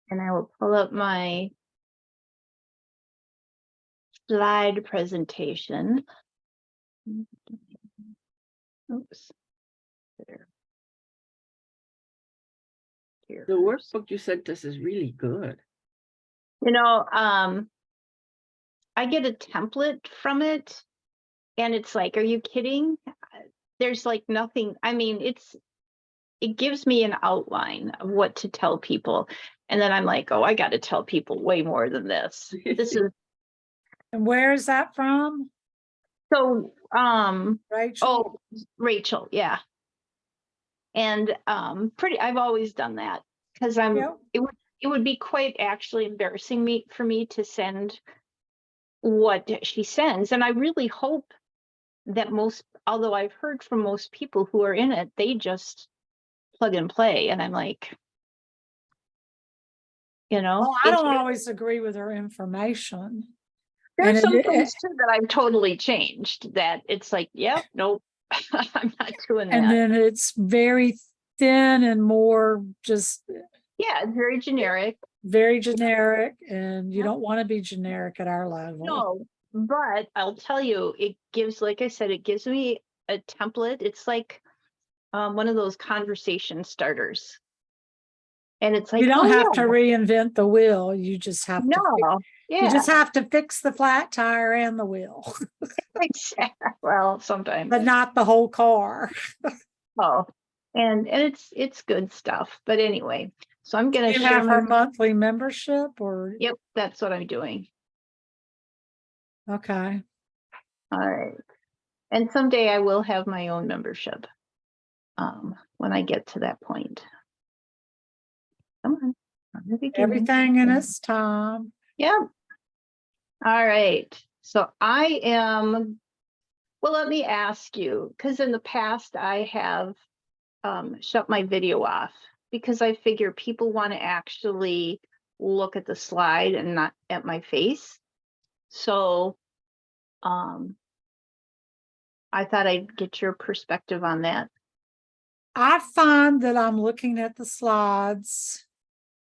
And I will pull up my slide presentation. Oops. There. Here The first. workbook you sent us is really good. You know, I get a template from it, and it's like, are you kidding? There's like nothing. I mean, it gives me an outline of what to tell people. And then I'm like, oh, I got to tell people way more than this. This is And where is that from? so, Rachel? oh, Rachel, yeah. And I've always done that because Yep. it would be quite actually embarrassing for me to send what she sends. And I really hope that although I've heard from most people who are in it, they just plug and play. And I'm like, Well, I don't always agree with her information. There's some things too that I've totally changed, that it's like, yep, nope, I'm not doing that. And then it's very thin and more just, yeah, it's very generic. Very generic, and you don't want to be generic at our level. No, but I'll tell you, it gives, like I said, it gives me a template. It's like one of those conversation starters. And it's like, you don't have to reinvent the wheel. You just have to. You just have to fix the flat tire and the wheel. Exactly. Well, sometimes, but not the whole car. Oh, and it's good stuff. But anyway, so I'm gonna share have her monthly membership, or yep, that's what I'm doing. Okay. All right. And someday I will have my own membership. When I get to that point. Come on. Everything in its time. Yep. All right. So I am, well, let me ask you, because in the past I have shut my video off because I figure people want to actually look at the slide and not at my face. So I thought I'd get your perspective on that. I find that I'm looking at the slides,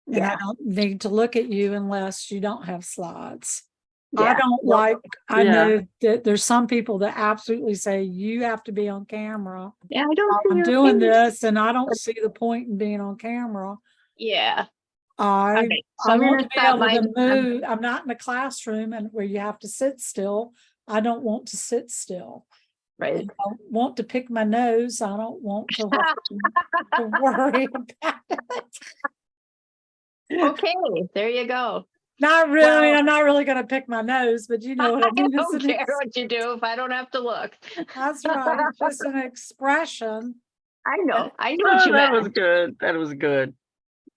and I don't need to look at you unless you don't have slides. I don't I know that there's some people that absolutely say you have to be on camera. Yeah, I don't. I'm doing this, and I don't see the point in being on camera. Yeah. I want to be able to move. I'm not in a classroom and where you have to sit still. I don't want to sit still. Right. I don't want to pick my nose. I don't want to worry about it. Okay, there you go. Not really. Well, I'm not really going to pick my nose, but you know what I mean. I don't care what you do if I don't have to look. That's right. It's just an expression. I know. I know what you meant. That was good. That was good.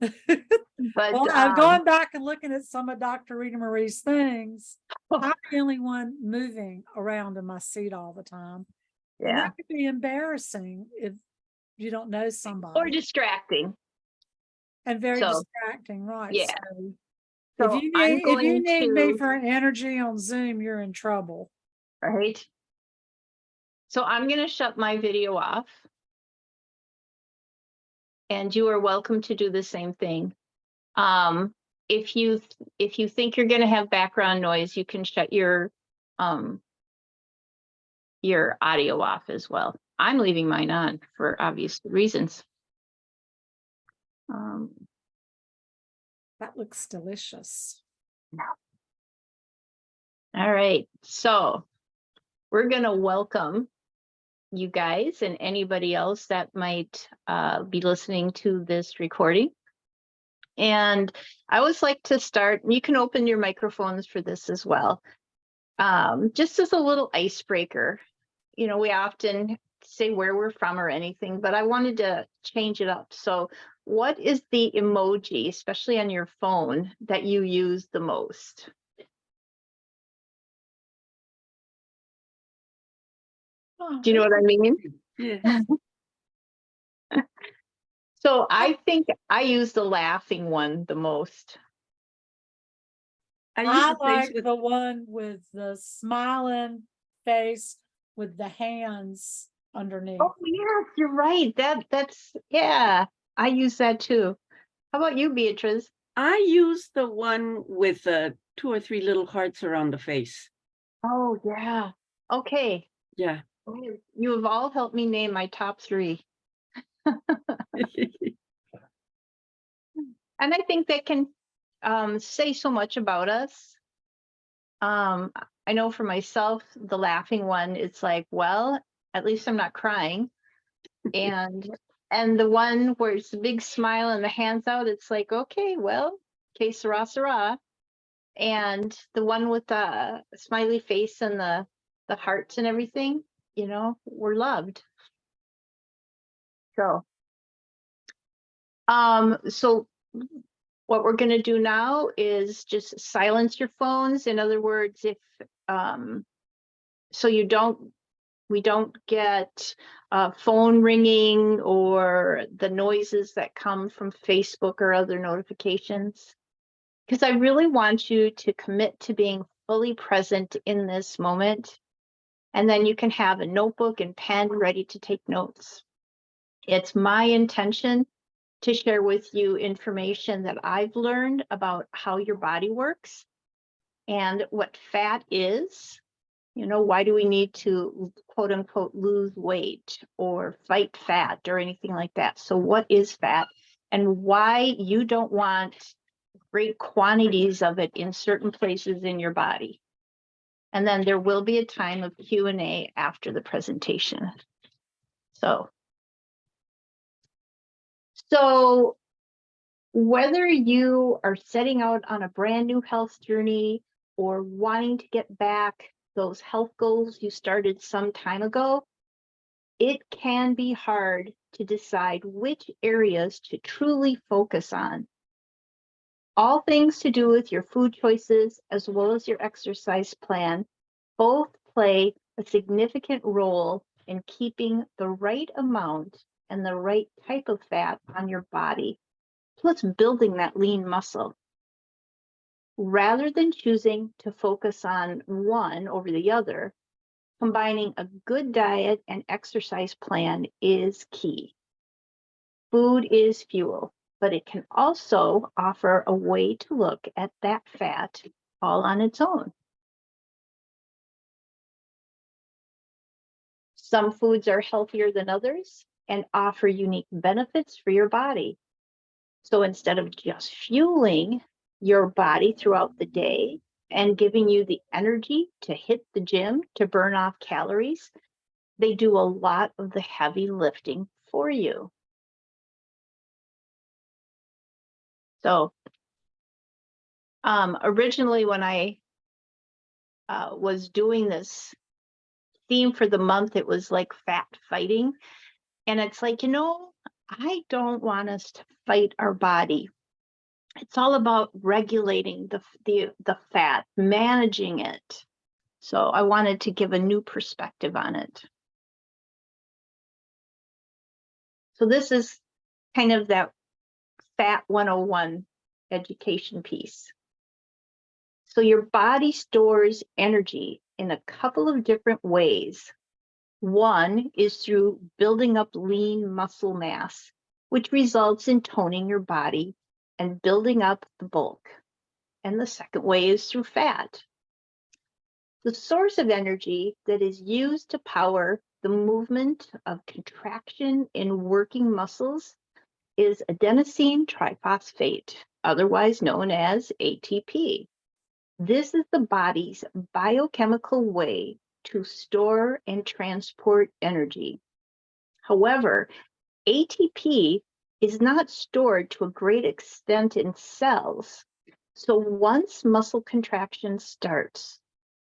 But well, I'm going back and looking at some of Dr. Rita Marie's things. I'm the only one moving around in my seat all the time. Yeah. And that could be embarrassing if you don't know somebody. Or distracting. And very distracting, right? Yeah. So if you need me for an energy on Zoom, you're in trouble. Right. So I'm going to shut my video off. And you are welcome to do the same thing. If you think you're going to have background noise, you can shut your audio off as well. I'm leaving mine on for obvious reasons. That looks delicious. All right, so we're going to welcome you guys and anybody else that might be listening to this recording. And I always like to start, you can open your microphones for this as well. Just as a little icebreaker, we often say where we're from or anything, but I wanted to change it up. So what is the emoji, especially on your phone, that you use the most? Do you know what I mean? Yeah. So I think I use the laughing one the most. I like the one with the smiling face with the hands underneath. Oh yes, you're right. That's yeah. I use that too. How about you, Beatrice? I use the one with 2 or 3 little hearts around the face. Oh, yeah. Okay. Yeah. You have all helped me name my top 3. And I think that can say so much about us. I know for myself, the laughing one, it's like, well, at least I'm not crying. And the one where it's a big smile and the hands out, it's like, okay, well, que sera, sera. And the one with the smiley face and the hearts and everything, we're loved. So what we're going to do now is just silence your phones. In other words, if so we don't get phone ringing or the noises that come from Facebook or other notifications. Because I really want you to commit to being fully present in this moment. And then you can have a notebook and pen ready to take notes. It's my intention to share with you information that I've learned about how your body works and what fat is. Why do we need to, quote unquote, lose weight or fight fat or anything like that? So what is fat and why you don't want great quantities of it in certain places in your body? And then there will be a time of Q&A after the presentation. So whether you are setting out on a brand new health journey or wanting to get back those health goals you started some time ago, it can be hard to decide which areas to truly focus on. All things to do with your food choices as well as your exercise plan both play a significant role in keeping the right amount and the right type of fat on your body, plus building that lean muscle. Rather than choosing to focus on one over the other, combining a good diet and exercise plan is key. Food is fuel, but it can also offer a way to look at that fat all on its own. Some foods are healthier than others and offer unique benefits for your body. So instead of just fueling your body throughout the day and giving you the energy to hit the gym to burn off calories, they do a lot of the heavy lifting for you. So originally when I was doing this theme for the month, it was like fat fighting. And it's like, I don't want us to fight our body. It's all about regulating the fat, managing it. So I wanted to give a new perspective on it. So this is kind of that Fat 101 education piece. So your body stores energy in a couple of different ways. One is through building up lean muscle mass, which results in toning your body and building up the bulk. And the second way is through fat. The source of energy that is used to power the movement of contraction in working muscles is adenosine triphosphate, otherwise known as ATP. This is the body's biochemical way to store and transport energy. However, ATP is not stored to a great extent in cells. So once muscle contraction starts,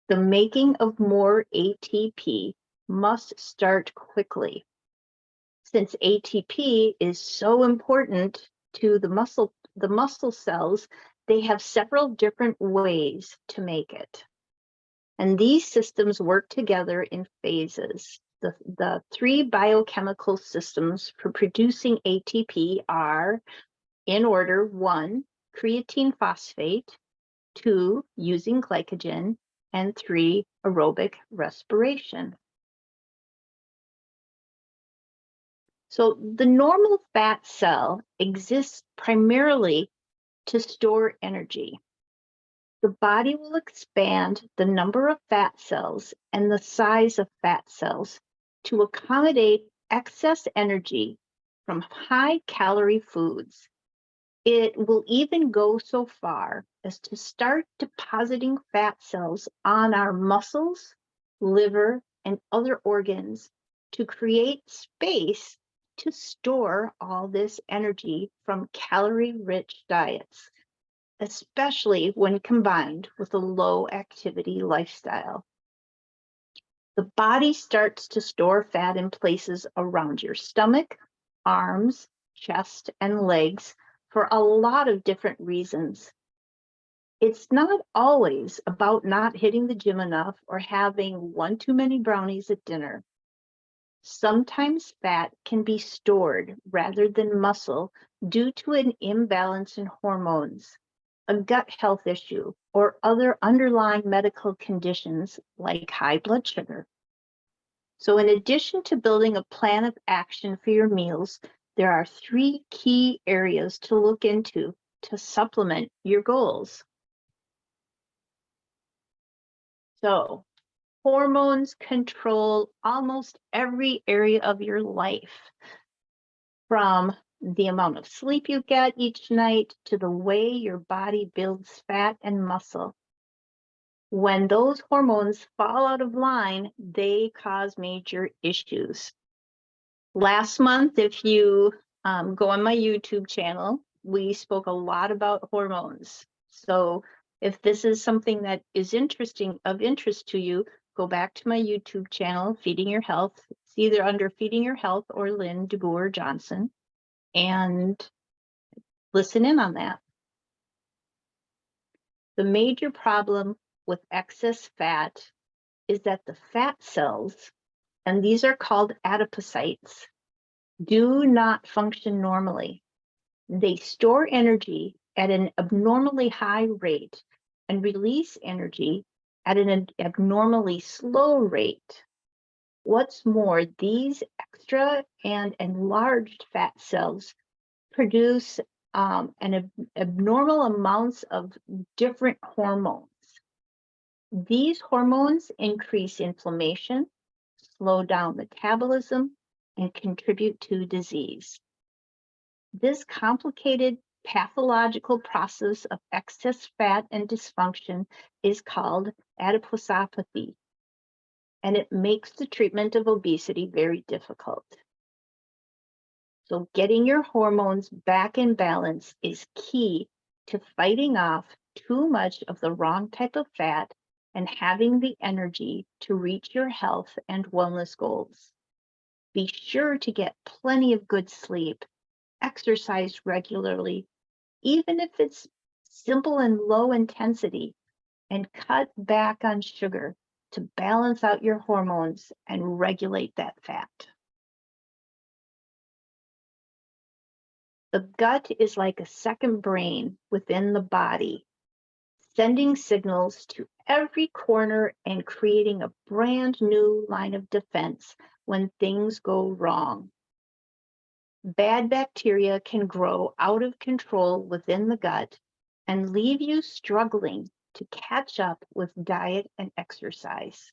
the making of more ATP must start quickly. Since ATP is so important to the muscle cells, they have several different ways to make it. And these systems work together in phases. The 3 biochemical systems for producing ATP are, in order: 1, creatine phosphate; 2, using glycogen; and 3, aerobic respiration. So the normal fat cell exists primarily to store energy. The body will expand the number of fat cells and the size of fat cells to accommodate excess energy from high-calorie foods. It will even go so far as to start depositing fat cells on our muscles, liver, and other organs to create space to store all this energy from calorie-rich diets, especially when combined with a low-activity lifestyle. The body starts to store fat in places around your stomach, arms, chest, and legs for a lot of different reasons. It's not always about not hitting the gym enough or having one too many brownies at dinner. Sometimes fat can be stored rather than muscle due to an imbalance in hormones, a gut health issue, or other underlying medical conditions like high blood sugar. So in addition to building a plan of action for your meals, there are 3 key areas to look into to supplement your goals. So hormones control almost every area of your life, from the amount of sleep you get each night to the way your body builds fat and muscle. When those hormones fall out of line, they cause major issues. Last month, if you go on my YouTube channel, we spoke a lot about hormones. So if this is something that is of interest to you, go back to my YouTube channel, Feeding Your Health. It's either under Feeding Your Health or Lynn DeBoer Johnson, and listen in on that. The major problem with excess fat is that the fat cells, and these are called adipocytes, do not function normally. They store energy at an abnormally high rate and release energy at an abnormally slow rate. What's more, these extra and enlarged fat cells produce abnormal amounts of different hormones. These hormones increase inflammation, slow down metabolism, and contribute to disease. This complicated pathological process of excess fat and dysfunction is called adiposopathy, and it makes the treatment of obesity very difficult. So getting your hormones back in balance is key to fighting off too much of the wrong type of fat and having the energy to reach your health and wellness goals. Be sure to get plenty of good sleep, exercise regularly, even if it's simple and low intensity, and cut back on sugar to balance out your hormones and regulate that fat. The gut is like a second brain within the body, sending signals to every corner and creating a brand new line of defense when things go wrong. Bad bacteria can grow out of control within the gut and leave you struggling to catch up with diet and exercise.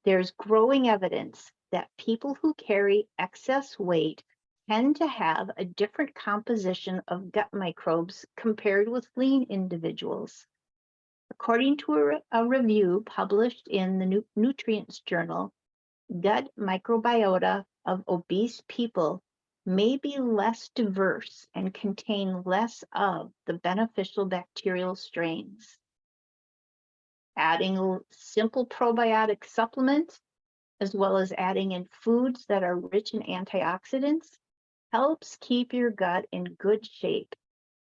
There's growing evidence that people who carry excess weight tend to have a different composition of gut microbes compared with lean individuals. According to a review published in the Nutrients Journal, gut microbiota of obese people may be less diverse and contain less of the beneficial bacterial strains. Adding simple probiotic supplements, as well as adding in foods that are rich in antioxidants, helps keep your gut in good shape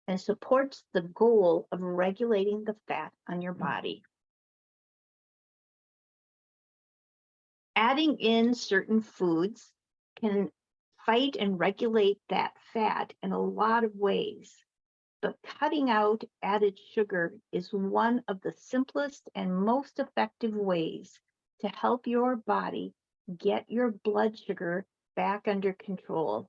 and supports the goal of regulating the fat on your body. Adding in certain foods can fight and regulate that fat in a lot of ways, but cutting out added sugar is one of the simplest and most effective ways to help your body get your blood sugar back under control.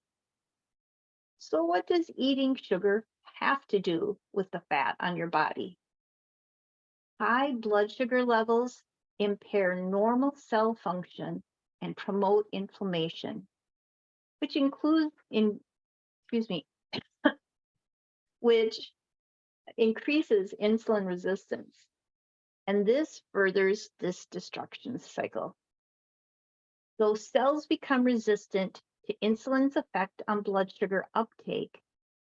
So what does eating sugar have to do with the fat on your body. High blood sugar levels impair normal cell function and promote inflammation, which which increases insulin resistance. And this furthers this destruction cycle. Though cells become resistant to insulin's effect on blood sugar uptake,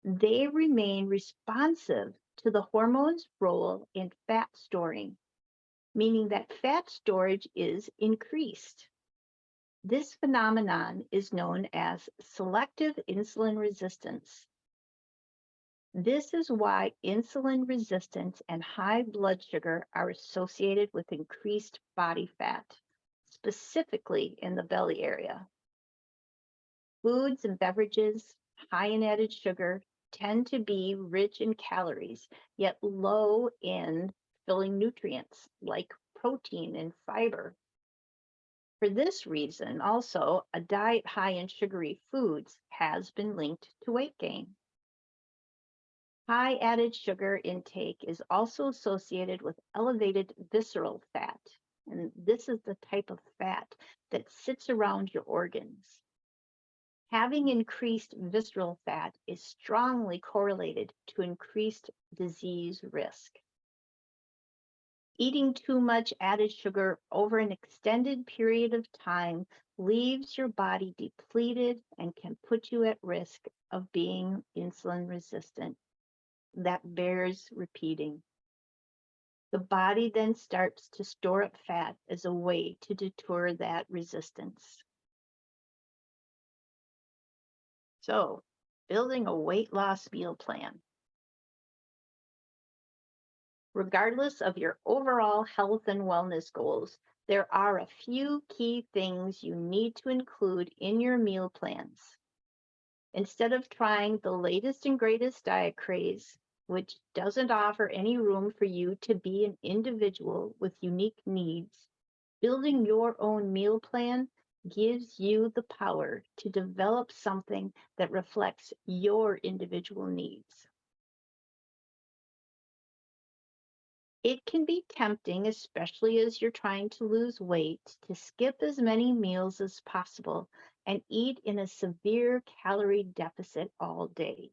they remain responsive to the hormone's role in fat storing, meaning that fat storage is increased. This phenomenon is known as selective insulin resistance. This is why insulin resistance and high blood sugar are associated with increased body fat, specifically in the belly area. Foods and beverages high in added sugar tend to be rich in calories, yet low in filling nutrients like protein and fiber. For this reason, also, a diet high in sugary foods has been linked to weight gain. High added sugar intake is also associated with elevated visceral fat, and this is the type of fat that sits around your organs. Having increased visceral fat is strongly correlated to increased disease risk. Eating too much added sugar over an extended period of time leaves your body depleted and can put you at risk of being insulin resistant. That bears repeating. The body then starts to store up fat as a way to deter that resistance. So, building a weight loss meal plan. Regardless of your overall health and wellness goals, there are a few key things you need to include in your meal plans. Instead of trying the latest and greatest diet craze, which doesn't offer any room for you to be an individual with unique needs, building your own meal plan gives you the power to develop something that reflects your individual needs. It can be tempting, especially as you're trying to lose weight, to skip as many meals as possible and eat in a severe calorie deficit all day.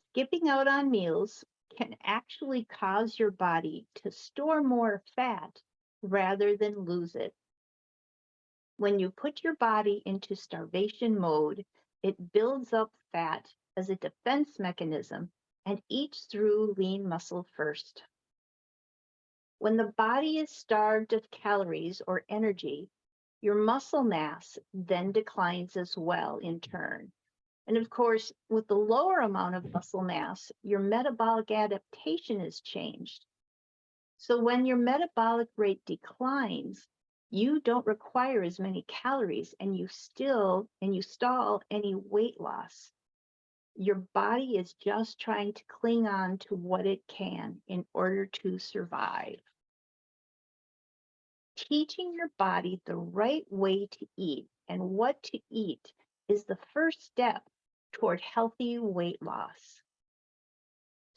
Skipping out on meals can actually cause your body to store more fat rather than lose it. When you put your body into starvation mode, it builds up fat as a defense mechanism and eats through lean muscle first. When the body is starved of calories or energy, your muscle mass then declines as well in turn. And of course, with the lower amount of muscle mass, your metabolic adaptation is changed. So when your metabolic rate declines, you don't require as many calories and you stall any weight loss. Your body is just trying to cling on to what it can in order to survive. Teaching your body the right way to eat and what to eat is the first step toward healthy weight loss.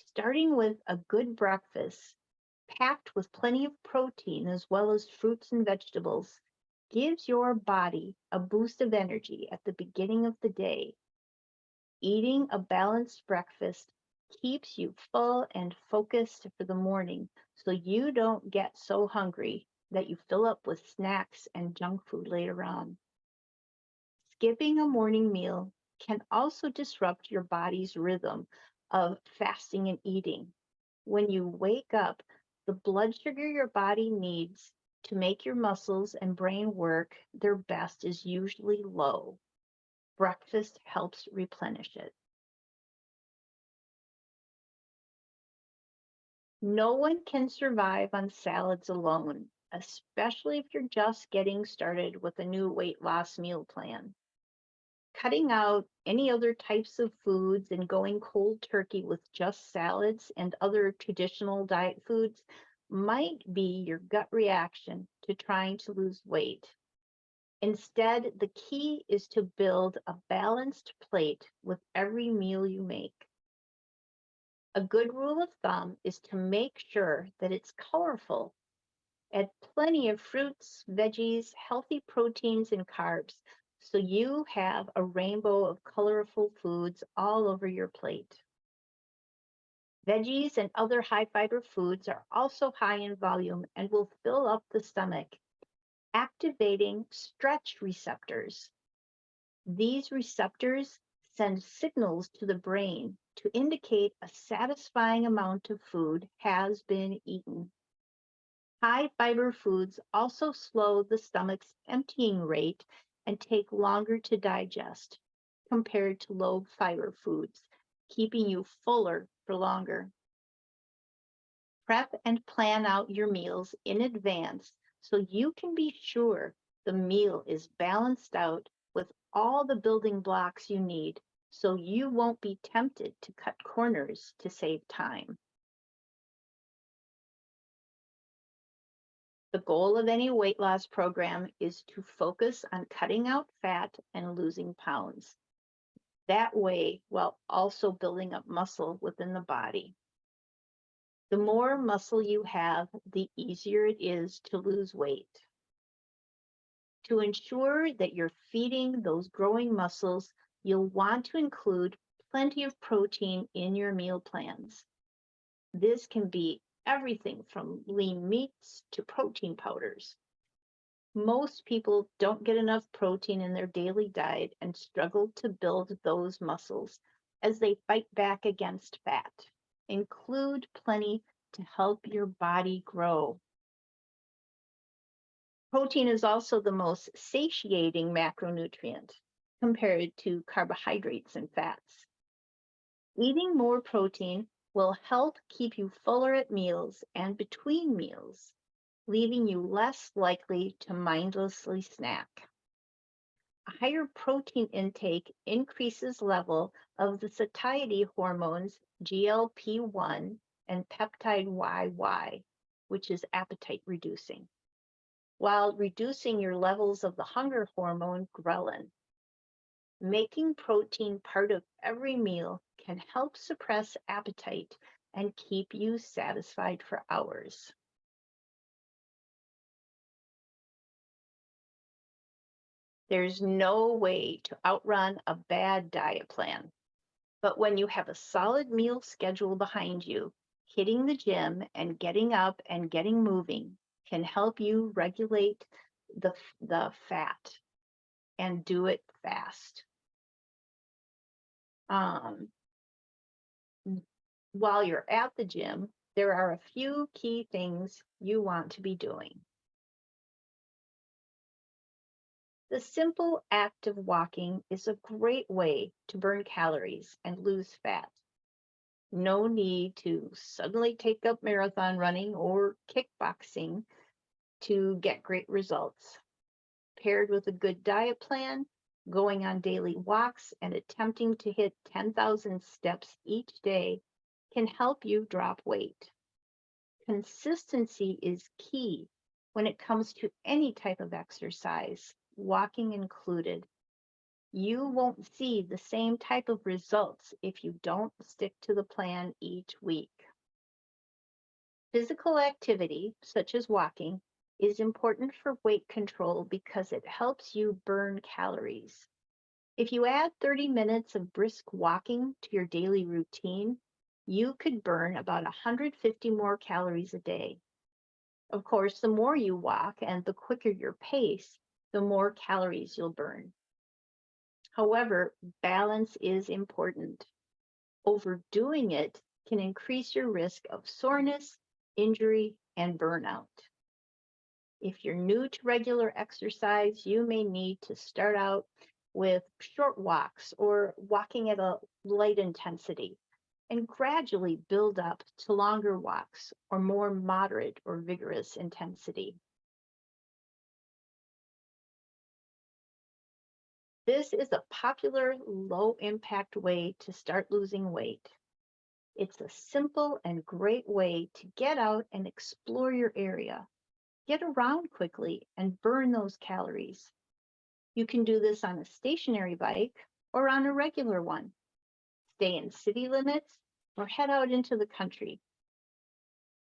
Starting with a good breakfast, packed with plenty of protein as well as fruits and vegetables, gives your body a boost of energy at the beginning of the day. Eating a balanced breakfast keeps you full and focused for the morning, so you don't get so hungry that you fill up with snacks and junk food later on. Skipping a morning meal can also disrupt your body's rhythm of fasting and eating. When you wake up, the blood sugar your body needs to make your muscles and brain work their best is usually low. Breakfast helps replenish it. No one can survive on salads alone, especially if you're just getting started with a new weight loss meal plan. Cutting out any other types of foods and going cold turkey with just salads and other traditional diet foods might be your gut reaction to trying to lose weight. Instead, the key is to build a balanced plate with every meal you make. A good rule of thumb is to make sure that it's colorful. Add plenty of fruits, veggies, healthy proteins, and carbs so you have a rainbow of colorful foods all over your plate. Veggies and other high fiber foods are also high in volume and will fill up the stomach, activating stretch receptors. These receptors send signals to the brain to indicate a satisfying amount of food has been eaten. High fiber foods also slow the stomach's emptying rate and take longer to digest compared to low fiber foods, keeping you fuller for longer. Prep and plan out your meals in advance so you can be sure the meal is balanced out with all the building blocks you need so you won't be tempted to cut corners to save time. The goal of any weight loss program is to focus on cutting out fat and losing pounds. That way, while also building up muscle within the body. The more muscle you have, the easier it is to lose weight. To ensure that you're feeding those growing muscles, you'll want to include plenty of protein in your meal plans. This can be everything from lean meats to protein powders. Most people don't get enough protein in their daily diet and struggle to build those muscles as they fight back against fat. Include plenty to help your body grow. Protein is also the most satiating macronutrient compared to carbohydrates and fats. Eating more protein will help keep you fuller at meals and between meals, leaving you less likely to mindlessly snack. A higher protein intake increases level of the satiety hormones GLP-1 and peptide YY, which is appetite reducing, while reducing your levels of the hunger hormone ghrelin. Making protein part of every meal can help suppress appetite and keep you satisfied for hours. There's no way to outrun a bad diet plan, but when you have a solid meal schedule behind you, hitting the gym and getting up and getting moving can help you regulate the fat and do it fast. While you're at the gym, there are a few key things you want to be doing. The simple act of walking is a great way to burn calories and lose fat. No need to suddenly take up marathon running or kickboxing to get great results. Paired with a good diet plan, going on daily walks and attempting to hit 10,000 steps each day can help you drop weight. Consistency is key when it comes to any type of exercise, walking included. You won't see the same type of results if you don't stick to the plan each week. Physical activity, such as walking, is important for weight control because it helps you burn calories. If you add 30 minutes of brisk walking to your daily routine, you could burn about 150 more calories a day. Of course, the more you walk and the quicker your pace, the more calories you'll burn. However, balance is important. Overdoing it can increase your risk of soreness, injury, and burnout. If you're new to regular exercise, you may need to start out with short walks or walking at a light intensity and gradually build up to longer walks or more moderate or vigorous intensity. This is a popular low-impact way to start losing weight. It's a simple and great way to get out and explore your area, get around quickly, and burn those calories. You can do this on a stationary bike or on a regular one. Stay in city limits or head out into the country.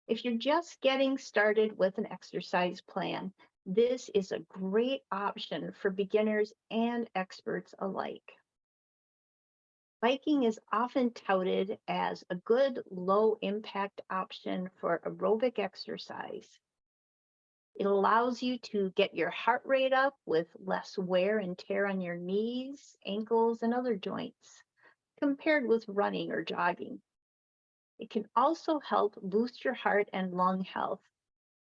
If you're just getting started with an exercise plan, this is a great option for beginners and experts alike. Biking is often touted as a good low impact option for aerobic exercise. It allows you to get your heart rate up with less wear and tear on your knees, ankles, and other joints compared with running or jogging. It can also help boost your heart and lung health,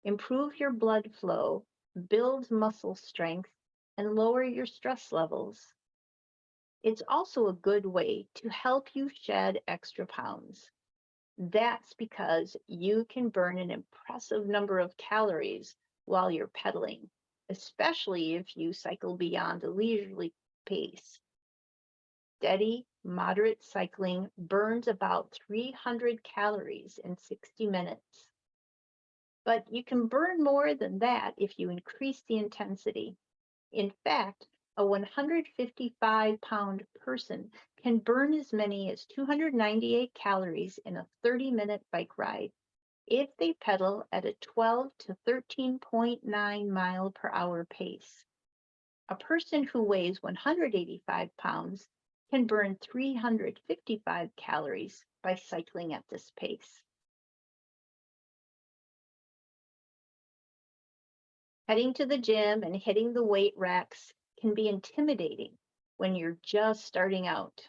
improve your blood flow, build muscle strength, and lower your stress levels. It's also a good way to help you shed extra pounds. That's because you can burn an impressive number of calories while you're pedaling, especially if you cycle beyond a leisurely pace. Steady, moderate cycling burns about 300 calories in 60 minutes. But you can burn more than that if you increase the intensity. In fact, a 155-pound person can burn as many as 298 calories in a 30-minute bike ride if they pedal at a 12 to 13.9 mile per hour pace. A person who weighs 185 pounds can burn 355 calories by cycling at this pace. Heading to the gym and hitting the weight racks can be intimidating when you're just starting out.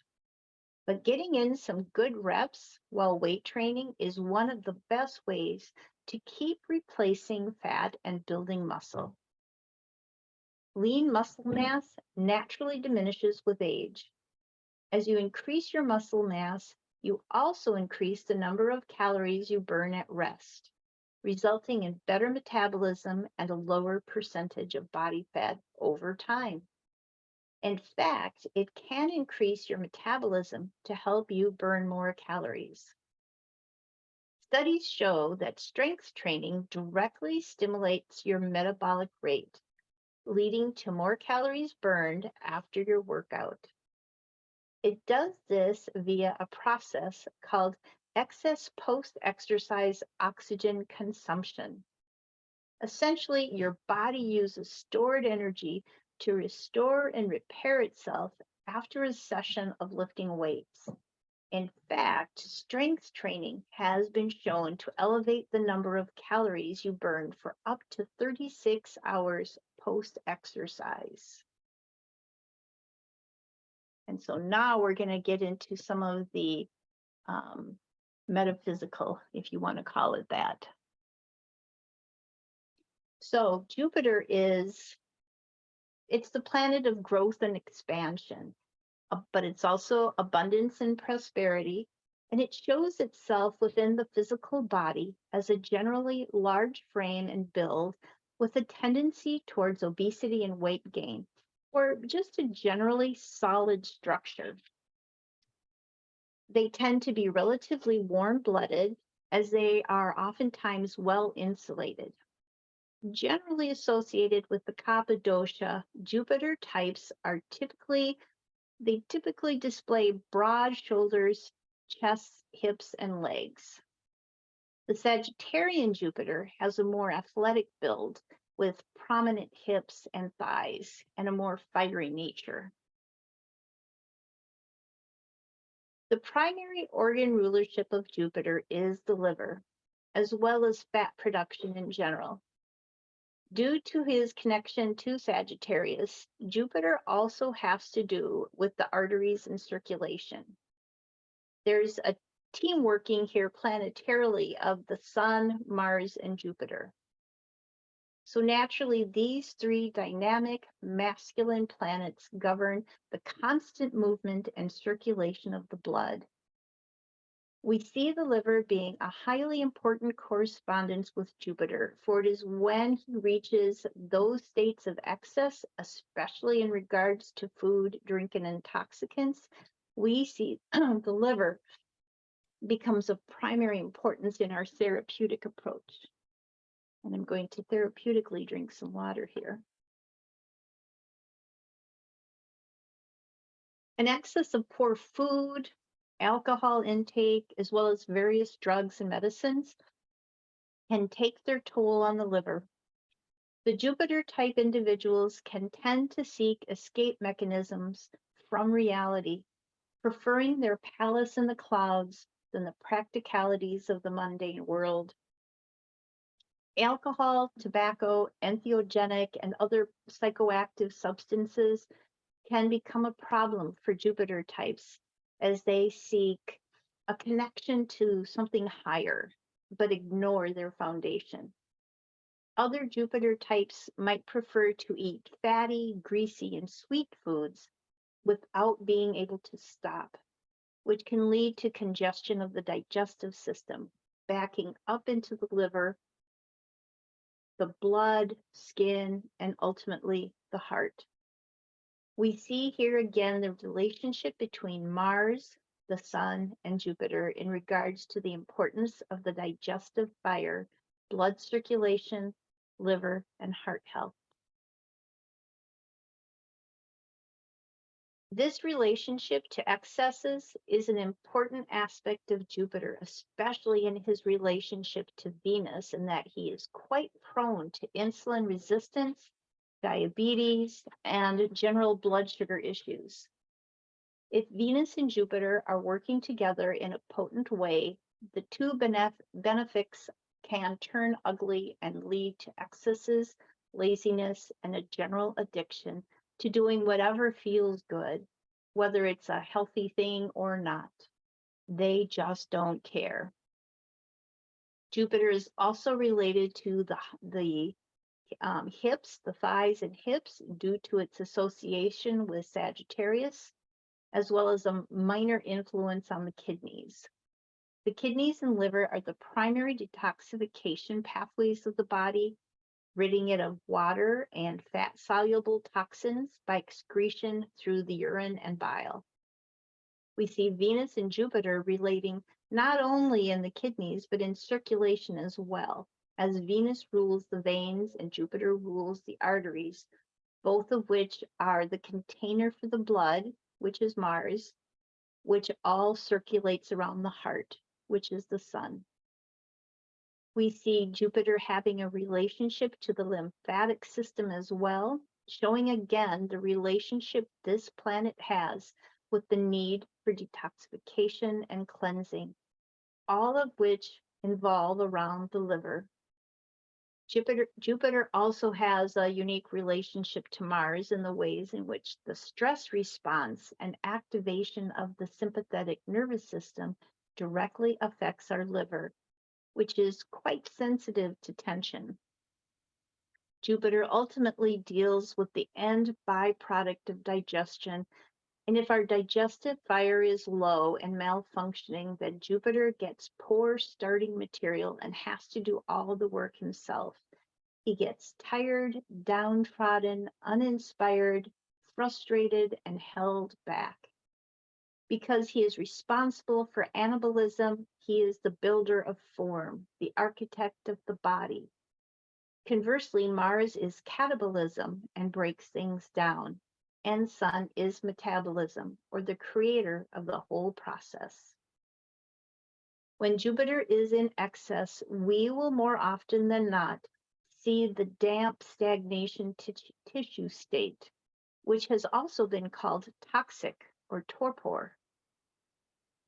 But getting in some good reps while weight training is one of the best ways to keep replacing fat and building muscle. Lean muscle mass naturally diminishes with age. As you increase your muscle mass, you also increase the number of calories you burn at rest, resulting in better metabolism and a lower percentage of body fat over time. In fact, it can increase your metabolism to help you burn more calories. Studies show that strength training directly stimulates your metabolic rate, leading to more calories burned after your workout. It does this via a process called excess post-exercise oxygen consumption. Essentially, your body uses stored energy to restore and repair itself after a session of lifting weights. In fact, strength training has been shown to elevate the number of calories you burn for up to 36 hours post-exercise. And so now we're going to get into some of the metaphysical, if you want to call it that. So Jupiter it's the planet of growth and expansion, but it's also abundance and prosperity, and it shows itself within the physical body as a generally large frame and build with a tendency towards obesity and weight gain, or just a generally solid structure. They tend to be relatively warm-blooded as they are oftentimes well insulated. Generally associated with the Kapha dosha, Jupiter types typically display broad shoulders, chests, hips, and legs. The Sagittarian Jupiter has a more athletic build with prominent hips and thighs and a more fiery nature. The primary organ rulership of Jupiter is the liver, as well as fat production in general. Due to his connection to Sagittarius, Jupiter also has to do with the arteries and circulation. There's a team working here planetarily of the Sun, Mars, and Jupiter. So naturally, these three dynamic masculine planets govern the constant movement and circulation of the blood. We see the liver being a highly important correspondence with Jupiter, for it is when he reaches those states of excess, especially in regards to food, drink, and intoxicants, we see the liver becomes of primary importance in our therapeutic approach. And I'm going to therapeutically drink some water here. An excess of poor food, alcohol intake, as well as various drugs and medicines, can take their toll on the liver. The Jupiter type individuals can tend to seek escape mechanisms from reality, preferring their palace in the clouds than the practicalities of the mundane world. Alcohol, tobacco, entheogenic, and other psychoactive substances can become a problem for Jupiter types as they seek a connection to something higher, but ignore their foundation. Other Jupiter types might prefer to eat fatty, greasy, and sweet foods without being able to stop, which can lead to congestion of the digestive system, backing up into the liver, the blood, skin, and ultimately the heart. We see here again the relationship between Mars, the Sun, and Jupiter in regards to the importance of the digestive fire, blood circulation, liver, and heart health. This relationship to excesses is an important aspect of Jupiter, especially in his relationship to Venus, in that he is quite prone to insulin resistance, diabetes, and general blood sugar issues. If Venus and Jupiter are working together in a potent way, the two benefics can turn ugly and lead to excesses, laziness, and a general addiction to doing whatever feels good, whether it's a healthy thing or not. They just don't care. Jupiter is also related to the hips, the thighs and hips, due to its association with Sagittarius, as well as a minor influence on the kidneys. The kidneys and liver are the primary detoxification pathways of the body, ridding it of water and fat-soluble toxins by excretion through the urine and bile. We see Venus and Jupiter relating not only in the kidneys, but in circulation as well, as Venus rules the veins and Jupiter rules the arteries, both of which are the container for the blood, which is Mars, which all circulates around the heart, which is the Sun. We see Jupiter having a relationship to the lymphatic system as well, showing again the relationship this planet has with the need for detoxification and cleansing, all of which involve around the liver. Jupiter also has a unique relationship to Mars in the ways in which the stress response and activation of the sympathetic nervous system directly affects our liver, which is quite sensitive to tension. Jupiter ultimately deals with the end byproduct of digestion, and if our digestive fire is low and malfunctioning, then Jupiter gets poor starting material and has to do all the work himself. He gets tired, downtrodden, uninspired, frustrated, and held back. Because he is responsible for anabolism, he is the builder of form, the architect of the body. Conversely, Mars is catabolism and breaks things down, and Sun is metabolism, or the creator of the whole process. When Jupiter is in excess, we will more often than not see the damp stagnation tissue state, which has also been called toxic or torpor.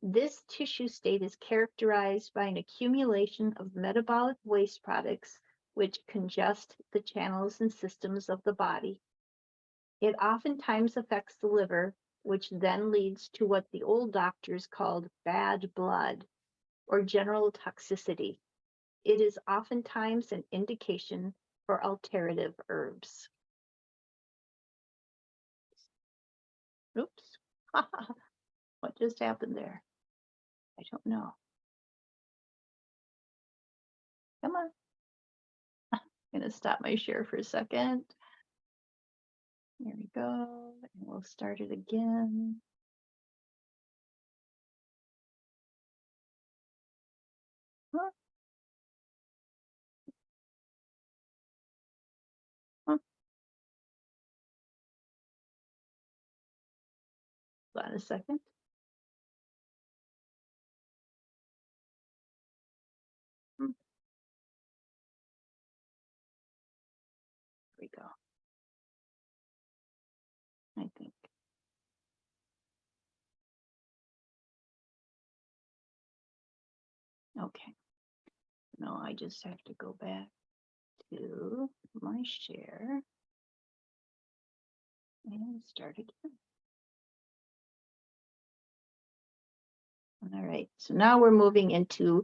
This tissue state is characterized by an accumulation of metabolic waste products which congest the channels and systems of the body. It oftentimes affects the liver, which then leads to what the old doctors called bad blood or general toxicity. It is oftentimes an indication for alterative herbs. Oops, what just happened there? I don't know. Come on. I'm gonna stop my share for a second. There we go, and we'll start it again. Huh? Huh? Hold on a second. Okay. No, I just have to go back to my share and start again. All right, so now we're moving into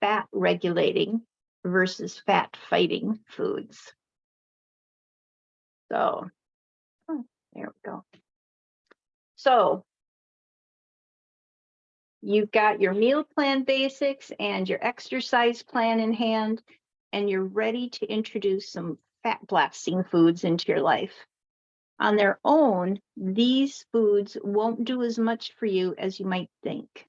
fat regulating versus fat fighting foods. So, there we go. So, you've got your meal plan basics and your exercise plan in hand, and you're ready to introduce some fat blasting foods into your life. On their own, these foods won't do as much for you as you might think.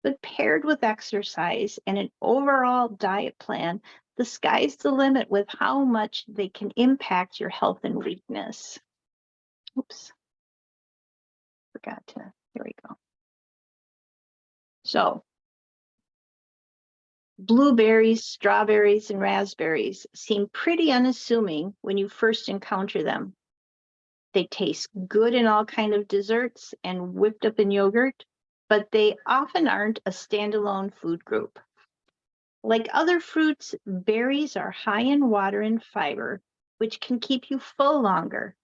But paired with exercise and an overall diet plan, the sky's the limit with how much they can impact your health and weakness. Oops, forgot to, here we go. So, blueberries, strawberries, and raspberries seem pretty unassuming when you first encounter them. They taste good in all kinds of desserts and whipped up in yogurt, but they often aren't a standalone food group. Like other fruits, berries are high in water and fiber, which can keep you full longer.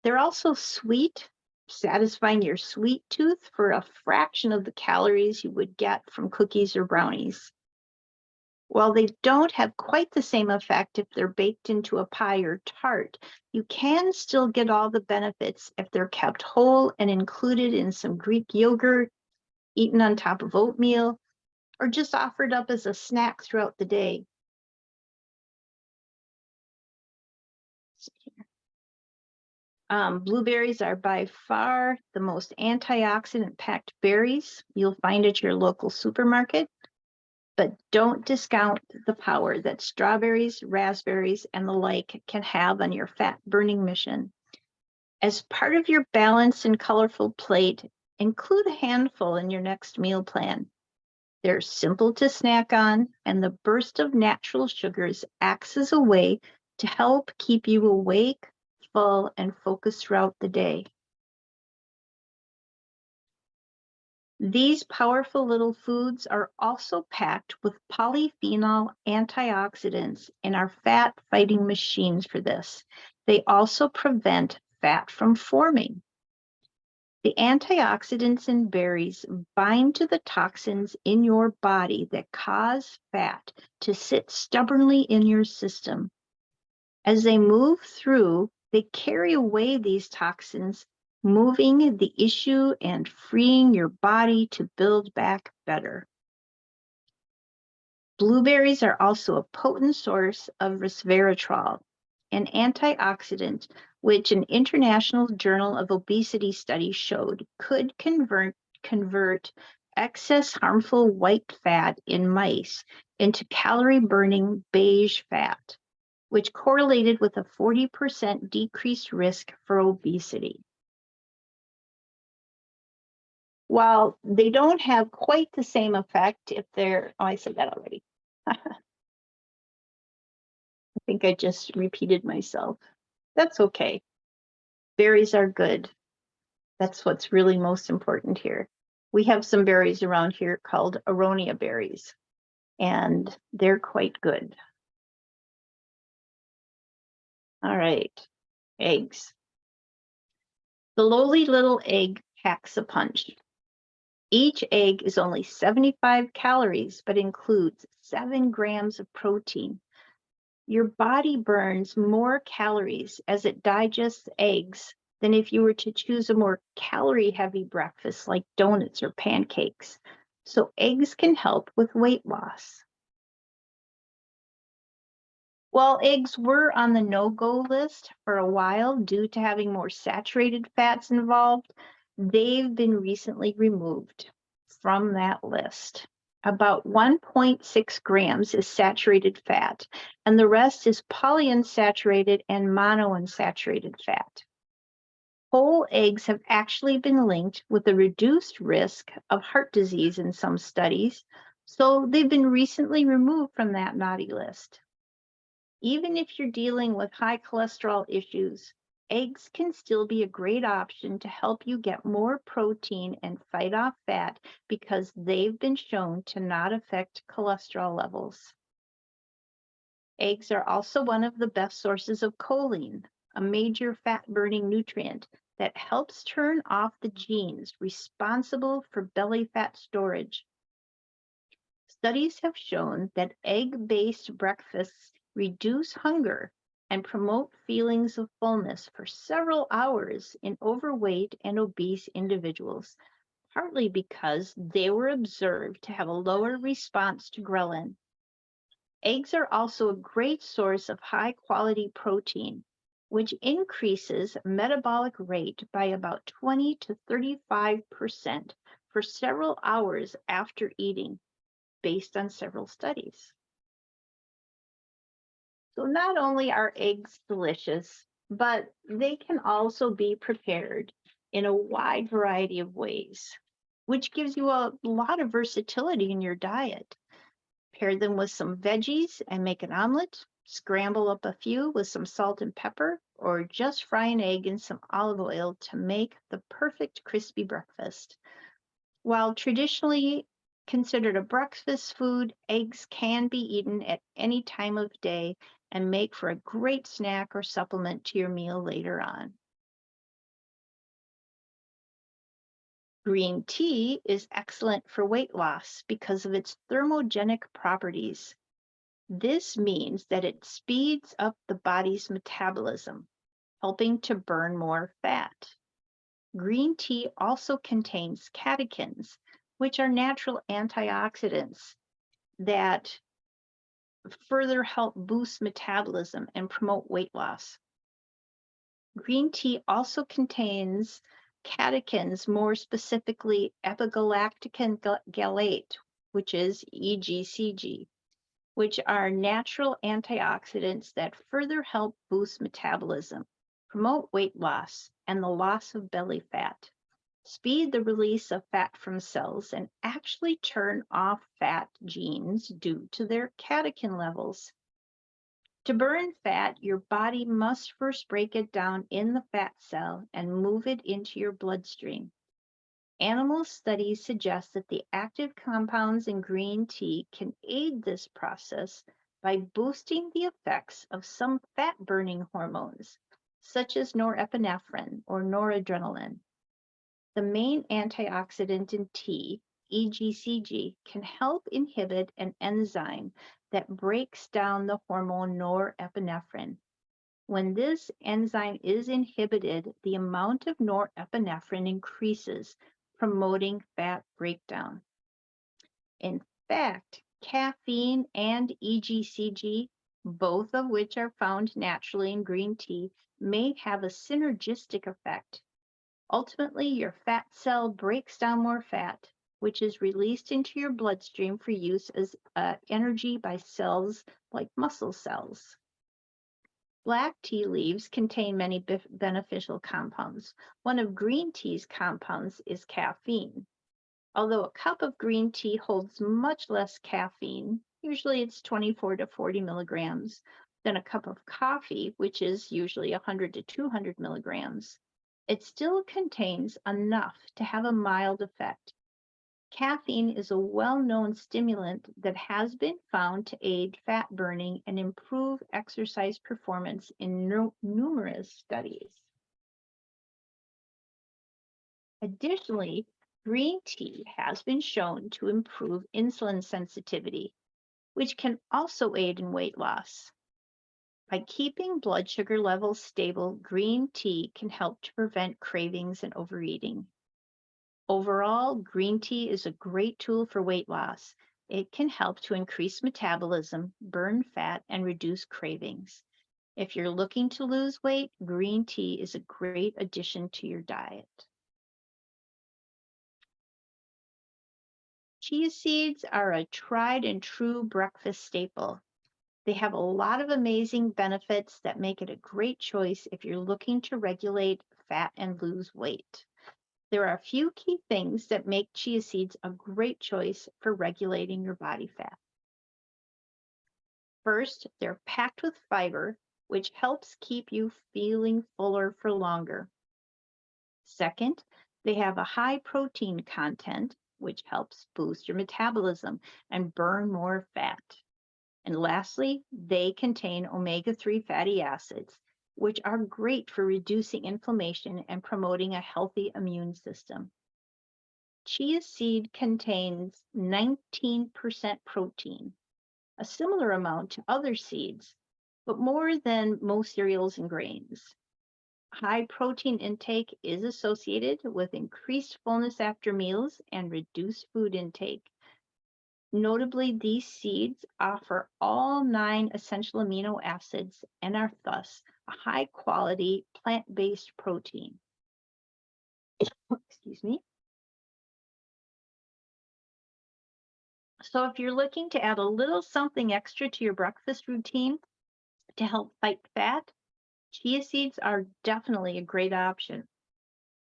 They're also sweet, satisfying your sweet tooth for a fraction of the calories you would get from cookies or brownies. While they don't have quite the same effect if they're baked into a pie or tart, you can still get all the benefits if they're kept whole and included in some Greek yogurt, eaten on top of oatmeal, or just offered up as a snack throughout the day. Blueberries are by far the most antioxidant-packed berries you'll find at your local supermarket, but don't discount the power that strawberries, raspberries, and the like can have on your fat-burning mission. As part of your balanced and colorful plate, include a handful in your next meal plan. They're simple to snack on, and the burst of natural sugars acts as a way to help keep you awake, full, and focused throughout the day. These powerful little foods are also packed with polyphenol antioxidants and are fat-fighting machines for this. They also prevent fat from forming. The antioxidants in berries bind to the toxins in your body that cause fat to sit stubbornly in your system. As they move through, they carry away these toxins, moving the issue and freeing your body to build back better. Blueberries are also a potent source of resveratrol, an antioxidant which an International Journal of Obesity study showed could convert excess harmful white fat in mice into calorie-burning beige fat, which correlated with a 40% decreased risk for obesity. While they don't have quite the same effect if they're, oh, I said that already. I think I just repeated myself. That's okay. Berries are good. That's what's really most important here. We have some berries around here called aronia berries, and they're quite good. All right, eggs. The lowly little egg packs a punch. Each egg is only 75 calories, but includes 7 grams of protein. Your body burns more calories as it digests eggs than if you were to choose a more calorie-heavy breakfast like donuts or pancakes. So eggs can help with weight loss. While eggs were on the no-go list for a while due to having more saturated fats involved, they've been recently removed from that list. About 1.6 grams is saturated fat, and the rest is polyunsaturated and monounsaturated fat. Whole eggs have actually been linked with a reduced risk of heart disease in some studies, so they've been recently removed from that naughty list. Even if you're dealing with high cholesterol issues, eggs can still be a great option to help you get more protein and fight off fat because they've been shown to not affect cholesterol levels. Eggs are also one of the best sources of choline, a major fat-burning nutrient that helps turn off the genes responsible for belly fat storage. Studies have shown that egg-based breakfasts reduce hunger and promote feelings of fullness for several hours in overweight and obese individuals, partly because they were observed to have a lower response to ghrelin. Eggs are also a great source of high-quality protein, which increases metabolic rate by about 20 to 35% for several hours after eating, based on several studies. So not only are eggs delicious, but they can also be prepared in a wide variety of ways, which gives you a lot of versatility in your diet. Pair them with some veggies and make an omelet, scramble up a few with some salt and pepper, or just fry an egg in some olive oil to make the perfect crispy breakfast. While traditionally considered a breakfast food, eggs can be eaten at any time of day and make for a great snack or supplement to your meal later on. Green tea is excellent for weight loss because of its thermogenic properties. This means that it speeds up the body's metabolism, helping to burn more fat. Green tea also contains catechins, which are natural antioxidants that further help boost metabolism and promote weight loss. Green tea also contains catechins, more specifically epigalacticin gallate, which is EGCG, which are natural antioxidants that further help boost metabolism, promote weight loss, and the loss of belly fat, speed the release of fat from cells, and actually turn off fat genes due to their catechin levels. To burn fat, your body must first break it down in the fat cell and move it into your bloodstream. Animal studies suggest that the active compounds in green tea can aid this process by boosting the effects of some fat-burning hormones, such as norepinephrine or noradrenaline. The main antioxidant in tea, EGCG, can help inhibit an enzyme that breaks down the hormone norepinephrine. When this enzyme is inhibited, the amount of norepinephrine increases, promoting fat breakdown. In fact, caffeine and EGCG, both of which are found naturally in green tea, may have a synergistic effect. Ultimately, your fat cell breaks down more fat, which is released into your bloodstream for use as energy by cells like muscle cells. Black tea leaves contain many beneficial compounds. One of green tea's compounds is caffeine. Although a cup of green tea holds much less caffeine, usually it's 24 to 40 milligrams, than a cup of coffee, which is usually 100 to 200 milligrams, it still contains enough to have a mild effect. Caffeine is a well-known stimulant that has been found to aid fat burning and improve exercise performance in numerous studies. Additionally, green tea has been shown to improve insulin sensitivity, which can also aid in weight loss. By keeping blood sugar levels stable, green tea can help to prevent cravings and overeating. Overall, green tea is a great tool for weight loss. It can help to increase metabolism, burn fat, and reduce cravings. If you're looking to lose weight, green tea is a great addition to your diet. Chia seeds are a tried and true breakfast staple. They have a lot of amazing benefits that make it a great choice if you're looking to regulate fat and lose weight. There are a few key things that make chia seeds a great choice for regulating your body fat. First, they're packed with fiber, which helps keep you feeling fuller for longer. Second, they have a high protein content, which helps boost your metabolism and burn more fat. And lastly, they contain omega-3 fatty acids, which are great for reducing inflammation and promoting a healthy immune system. Chia seed contains 19% protein, a similar amount to other seeds, but more than most cereals and grains. High protein intake is associated with increased fullness after meals and reduced food intake. Notably, these seeds offer all 9 essential amino acids and are thus a high-quality plant-based protein. Excuse me. So if you're looking to add a little something extra to your breakfast routine to help fight fat, chia seeds are definitely a great option.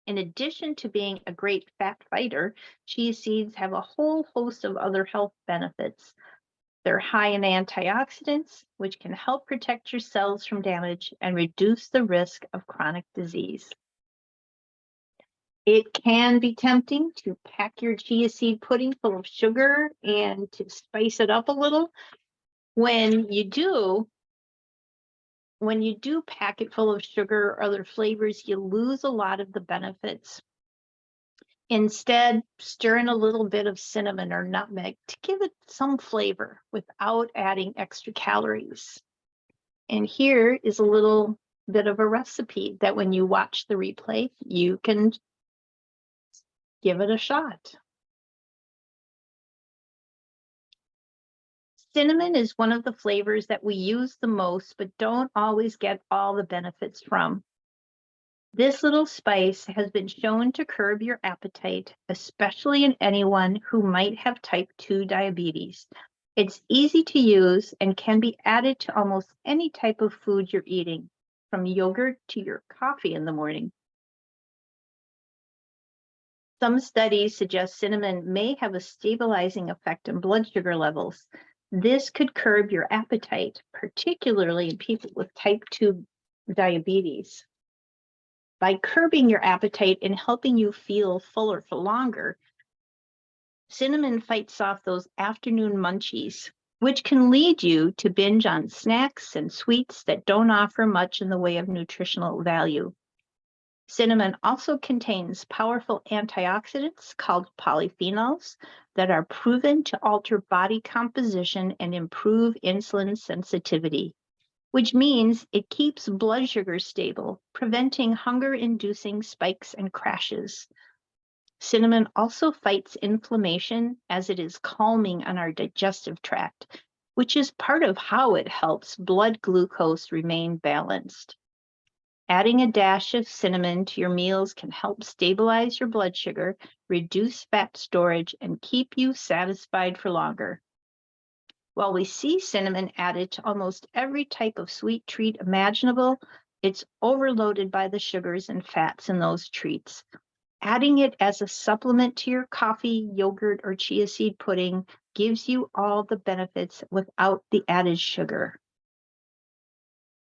In addition to being a great fat fighter, chia seeds have a whole host of other health benefits. They're high in antioxidants, which can help protect your cells from damage and reduce the risk of chronic disease. It can be tempting to pack your chia seed pudding full of sugar and to spice it up a little. When you do pack it full of sugar or other flavors, you lose a lot of the benefits. Instead, stir in a little bit of cinnamon or nutmeg to give it some flavor without adding extra calories. And here is a little bit of a recipe that when you watch the replay, you can give it a shot. Cinnamon is one of the flavors that we use the most, but don't always get all the benefits from. This little spice has been shown to curb your appetite, especially in anyone who might have type 2 diabetes. It's easy to use and can be added to almost any type of food you're eating, from yogurt to your coffee in the morning. Some studies suggest cinnamon may have a stabilizing effect on blood sugar levels. This could curb your appetite, particularly in people with type 2 diabetes. By curbing your appetite and helping you feel fuller for longer, cinnamon fights off those afternoon munchies, which can lead you to binge on snacks and sweets that don't offer much in the way of nutritional value. Cinnamon also contains powerful antioxidants called polyphenols that are proven to alter body composition and improve insulin sensitivity, which means it keeps blood sugar stable, preventing hunger-inducing spikes and crashes. Cinnamon also fights inflammation as it is calming on our digestive tract, which is part of how it helps blood glucose remain balanced. Adding a dash of cinnamon to your meals can help stabilize your blood sugar, reduce fat storage, and keep you satisfied for longer. While we see cinnamon added to almost every type of sweet treat imaginable, it's overloaded by the sugars and fats in those treats. Adding it as a supplement to your coffee, yogurt, or chia seed pudding gives you all the benefits without the added sugar.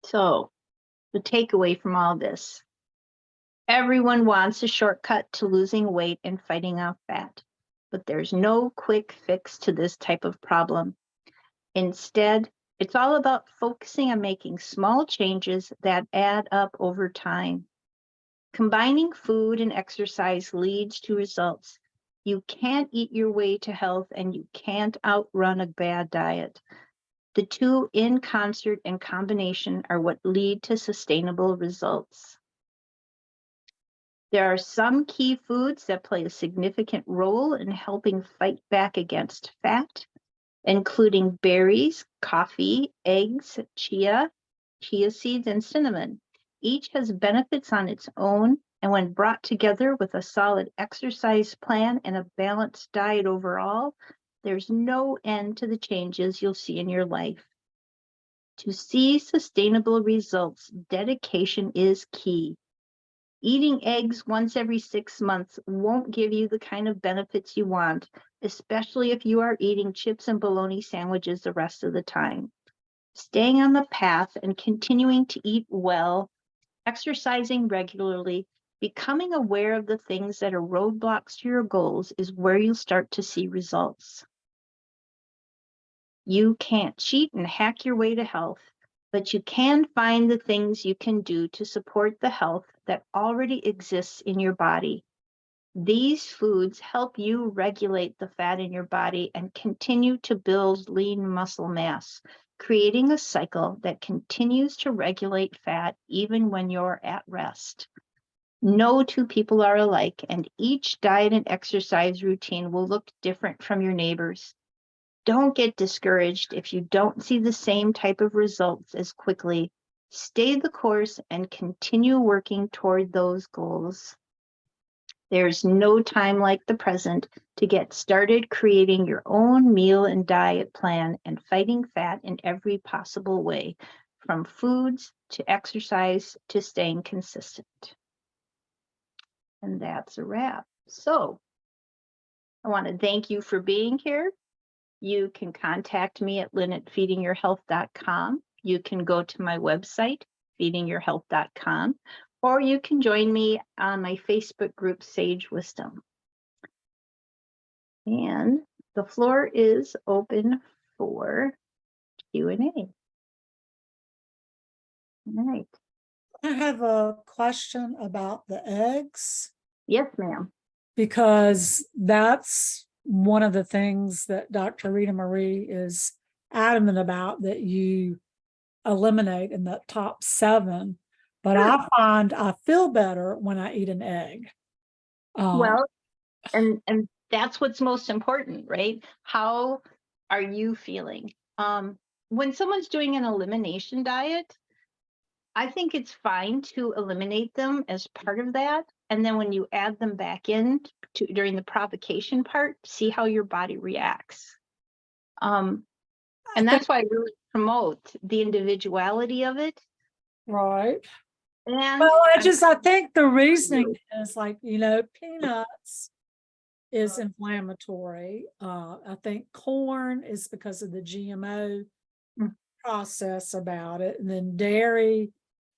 So, the takeaway from all this: everyone wants a shortcut to losing weight and fighting off fat, but there's no quick fix to this type of problem. Instead, it's all about focusing on making small changes that add up over time. Combining food and exercise leads to results. You can't eat your way to health, and you can't outrun a bad diet. The two in concert and combination are what lead to sustainable results. There are some key foods that play a significant role in helping fight back against fat, including berries, coffee, eggs, chia seeds, and cinnamon. Each has benefits on its own, and when brought together with a solid exercise plan and a balanced diet overall, there's no end to the changes you'll see in your life. To see sustainable results, dedication is key. Eating eggs once every 6 months won't give you the kind of benefits you want, especially if you are eating chips and bologna sandwiches the rest of the time. staying on the path and continuing to eat well, exercising regularly, becoming aware of the things that are roadblocks to your goals is where you'll start to see results. You can't cheat and hack your way to health, but you can find the things you can do to support the health that already exists in your body. These foods help you regulate the fat in your body and continue to build lean muscle mass, creating a cycle that continues to regulate fat even when you're at rest. No two people are alike, and each diet and exercise routine will look different from your neighbors. Don't get discouraged if you don't see the same type of results as quickly. Stay the course and continue working toward those goals. There's no time like the present to get started creating your own meal and diet plan and fighting fat in every possible way, from foods to exercise to staying consistent. And that's a wrap. So I want to thank you for being here. You can contact me at lynn@feedingyourhealth.com. You can go to my website, feedingyourhealth.com, or you can join me on my Facebook group, Sage Wisdom. And the floor is open for Q&A. All right. I have a question about the eggs, Yes, ma'am. because that's one of the things that Dr. Rita Marie is adamant about, that you eliminate in the top 7. But I find I feel better when I eat an egg. Well, and that's what's most important, right? How are you feeling? When someone's doing an elimination diet, I think it's fine to eliminate them as part of that. And then when you add them back in during the provocation part, see how your body reacts. And that's why I really promote the individuality of it. Right. And Well, I think the reasoning is, like, peanuts is inflammatory. I think corn is because of the GMO process about it. And then dairy,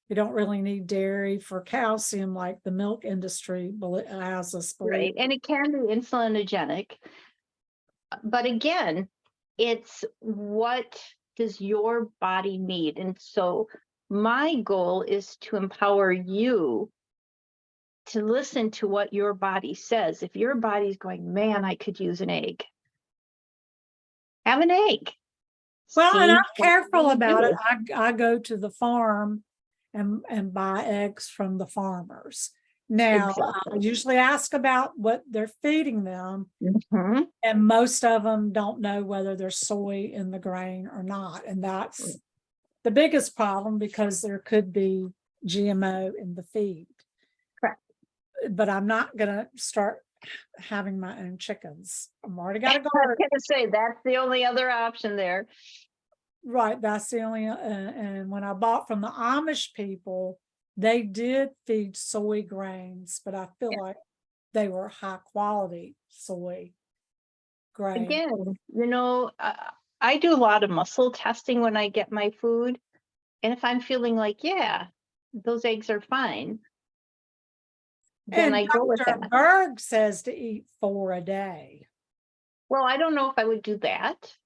you don't really need dairy for calcium, like the milk industry has us believe. Right, and it can be insulinogenic. But again, it's what does your body need? And so my goal is to empower you to listen to what your body says. If your body's going, man, I could use an egg, have an egg. Well, and I'm See what careful you about do. it. I go to the farm and buy eggs from the farmers. Now, I Exactly. usually ask about what they're feeding them, Mhm. and most of them don't know whether there's soy in the grain or not. And that's the biggest problem, because there could be GMO in the feed. Correct. But I'm not going to start having my own chickens. I've already got a I was garden. going to say that's the only other option there. Right, that's the only, and when I bought from the Amish people, they did feed soy grains, but I feel like they were high quality soy grains. Again, I do a lot of muscle testing when I get my food. And if I'm feeling like, yeah, those eggs are fine, then And I go with Dr. that. Berg says to eat 4 a day. Well, I don't know if I would do that,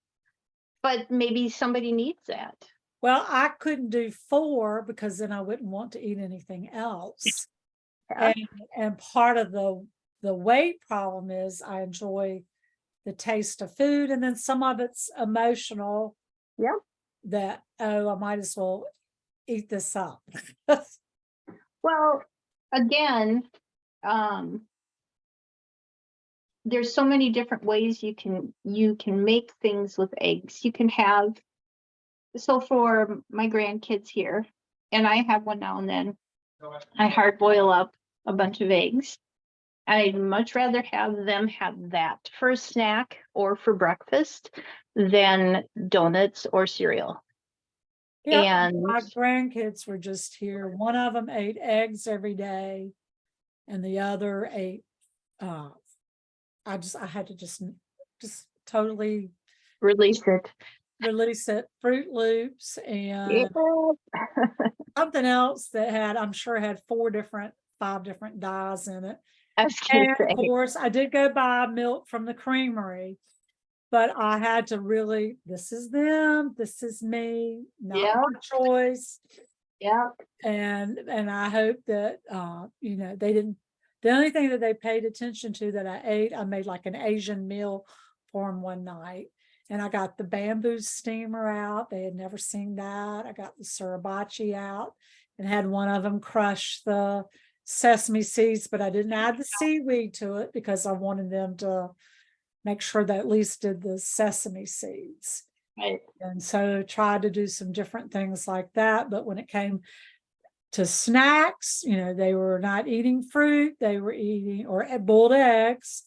but maybe somebody needs that. Well, I couldn't do 4 because then I wouldn't want to eat anything else. Yeah. And part of the weight problem is I enjoy the taste of food, and then some of it's emotional. Yeah. That, I might as well eat this up. Well, again, there's so many different ways you can make things with eggs. You can have, so for my grandkids here, and I have one now and then, I hard boil up a bunch of eggs. I'd much rather have them have that for a snack or for breakfast than donuts or cereal. Yeah, And my grandkids were just here. One of them ate eggs every day, and the other ate. I had to just totally release it. release it, Fruit Loops Yeah. and something else that had, I'm sure had 5 different dyes in it. I was gonna And of say, course, I did go buy milk from the creamery, but I had to really, this is them, this is me, not Yeah. my choice. yeah, And I hope that you know, they didn't, the only thing that they paid attention to that I ate, I made like an Asian meal for them one night. And I got the bamboo steamer out. They had never seen that. I got the sriracha out and had one of them crush the sesame seeds, but I didn't add the seaweed to it because I wanted them to make sure they at least did the sesame seeds. right. And so tried to do some different things like that. But when it came to snacks, you know, they were not eating fruit, they were eating, or boiled eggs,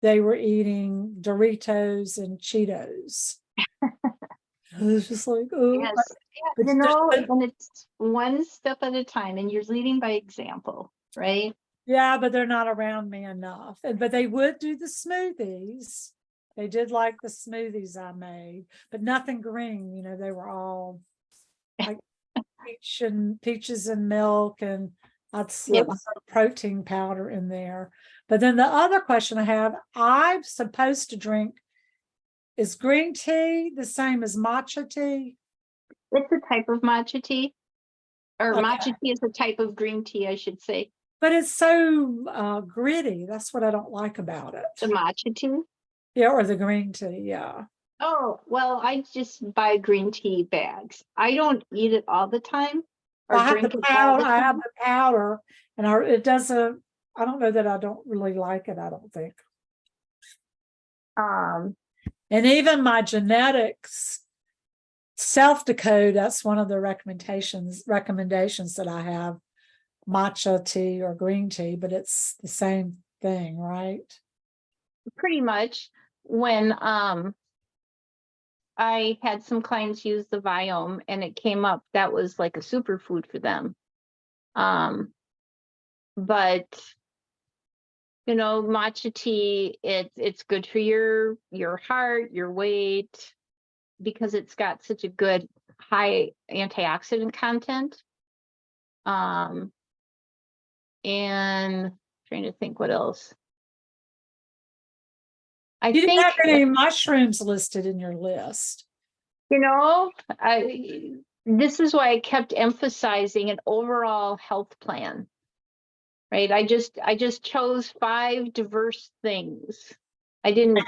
they were eating Doritos and Cheetos. It was just like, oh, Yes. Yeah, it's you know, just- and it's one step at a time, and you're leading by example, right? yeah, but they're not around me enough. But they would do the smoothies. They did like the smoothies I made, but nothing green. You know, they were all like peaches and milk, and I'd slip Yeah. some protein powder in there. But then the other question I have, I'm supposed to drink, is green tea the same as matcha tea? It's a type of matcha tea, or Okay. matcha tea is a type of green tea, I should say. But it's so gritty. That's what I don't like about The it. matcha tea. Yeah, or the green tea, yeah. Oh, well, I just buy green tea bags. I don't eat it all the time or I have drink the it all the powder, I have time. the powder, and it doesn't, I don't know that I don't really like it, I don't think. Um, And even my genetics self-decode, that's one of the recommendations that I have, matcha tea or green tea, but it's the same thing, right? pretty much when I had some clients use the Viome and it came up, that was like a superfood for them. But you know, matcha tea, it's good for your heart, your weight, because it's got such a good high antioxidant content. And trying to think what else. I You didn't think, have any mushrooms listed in your list. you know, this is why I kept emphasizing an overall health plan. Right? I just chose 5 diverse things. I didn't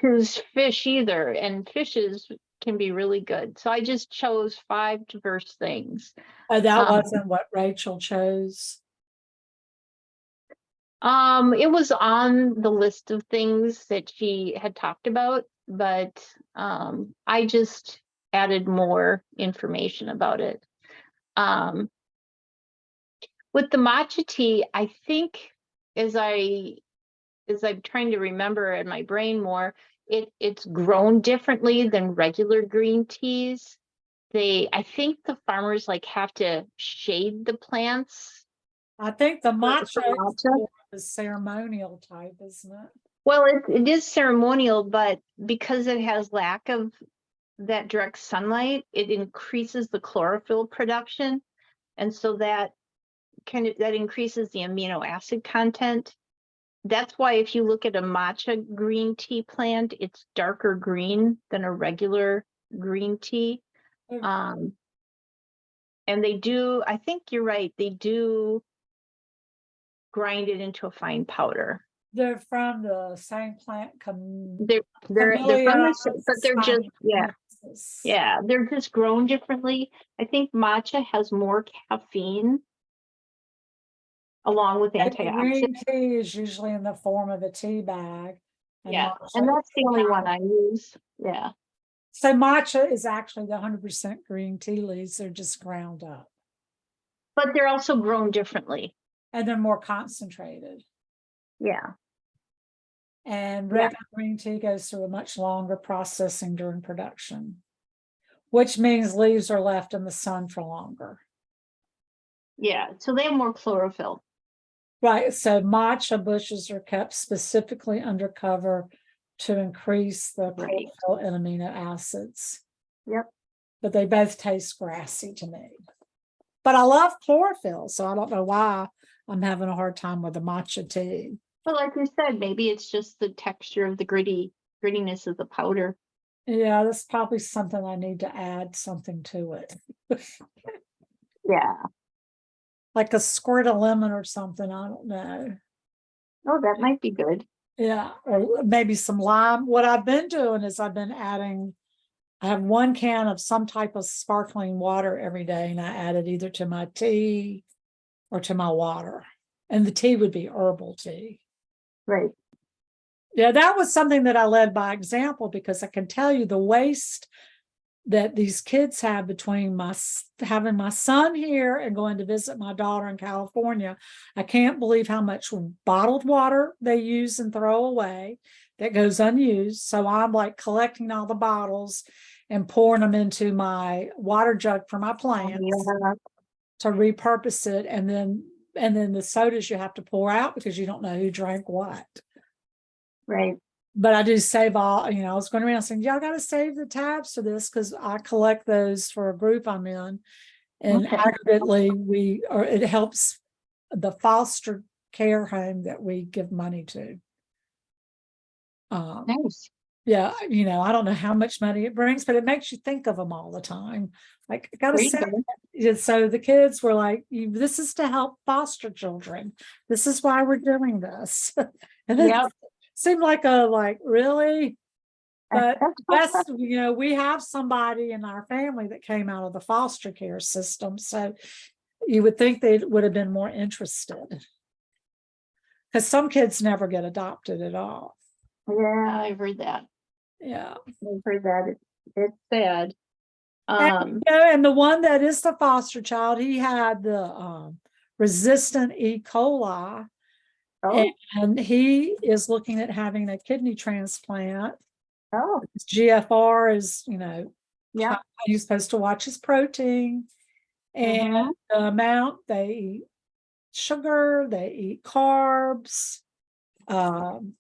choose fish either, and fishes can be really good. So I just chose 5 diverse things. Oh, that wasn't what Rachel chose. It was on the list of things that she had talked about, but I just added more information about it. With the matcha tea, I think as I'm trying to remember in my brain more, it's grown differently than regular green teas. I think the farmers like have to shade the plants. I think the for matcha is matcha. more of a ceremonial type, isn't it? Well, it is ceremonial, but because it has lack of that direct sunlight, it increases the chlorophyll production. And so that increases the amino acid content. That's why if you look at a matcha green tea plant, it's darker green than a regular green tea. Mm. And they do, I think you're right, they do grind it into a fine powder. They're from the same plant. They're from the, but they're just, they're just grown differently. I think matcha has more caffeine along with antioxidants. Green tea is usually in the form of a tea bag. Yeah, and that's the only one I use. Yeah. So matcha is actually the 100% green tea leaves. They're just ground up. But they're also grown differently. And they're more concentrated. Yeah. And regular green tea goes through a much longer processing during production, which means leaves are left in the sun for longer. Yeah, so they have more chlorophyll. Right, so matcha bushes are kept specifically under cover to increase the chlorophyll and amino acids. Yep. But they both taste grassy to me. But I love chlorophyll, so I don't know why I'm having a hard time with the matcha tea. But like you said, maybe it's just the texture of the grittiness of the powder. Yeah, that's probably something I need to add something to it. Yeah. Like a squirt of lemon or something, I don't know. Oh, that might be good. Yeah, or maybe some lime. What I've been doing is I've been adding, I have 1 can of some type of sparkling water every day, and I add it either to my tea or to my water. And the tea would be herbal tea. Right. Yeah, that was something that I led by example, because I can tell you the waste that these kids have between having my son here and going to visit my daughter in California. I can't believe how much bottled water they use and throw away that goes unused. So I'm like collecting all the bottles and pouring them into my water jug for my plants Yeah. to repurpose it. And then the sodas you have to pour out because you don't know who drank what. Right. But I do save all, I was going around saying, y'all got to save the tabs to this because I collect those for a group I'm in. And Okay. aggregately, it helps the foster care home that we give money to. Nice. Yeah, I don't know how much money it brings, but it makes you think of them all the time. Like, I got to There you say, go. so the kids were like, this is to help foster children. This is why we're doing this. And it Yep. seemed like really? But yes, we have somebody in our family that came out of the foster care system. So you would think they would have been more interested. Because some kids never get adopted at all. Yeah, I've heard that. Yeah. I've heard that. It's sad. And the one that is the foster child, he had the resistant E. coli. Oh, And he is looking at having a kidney transplant. oh, GFR is, yeah. how you're supposed to watch his protein and the amount they eat sugar, they eat carbs. And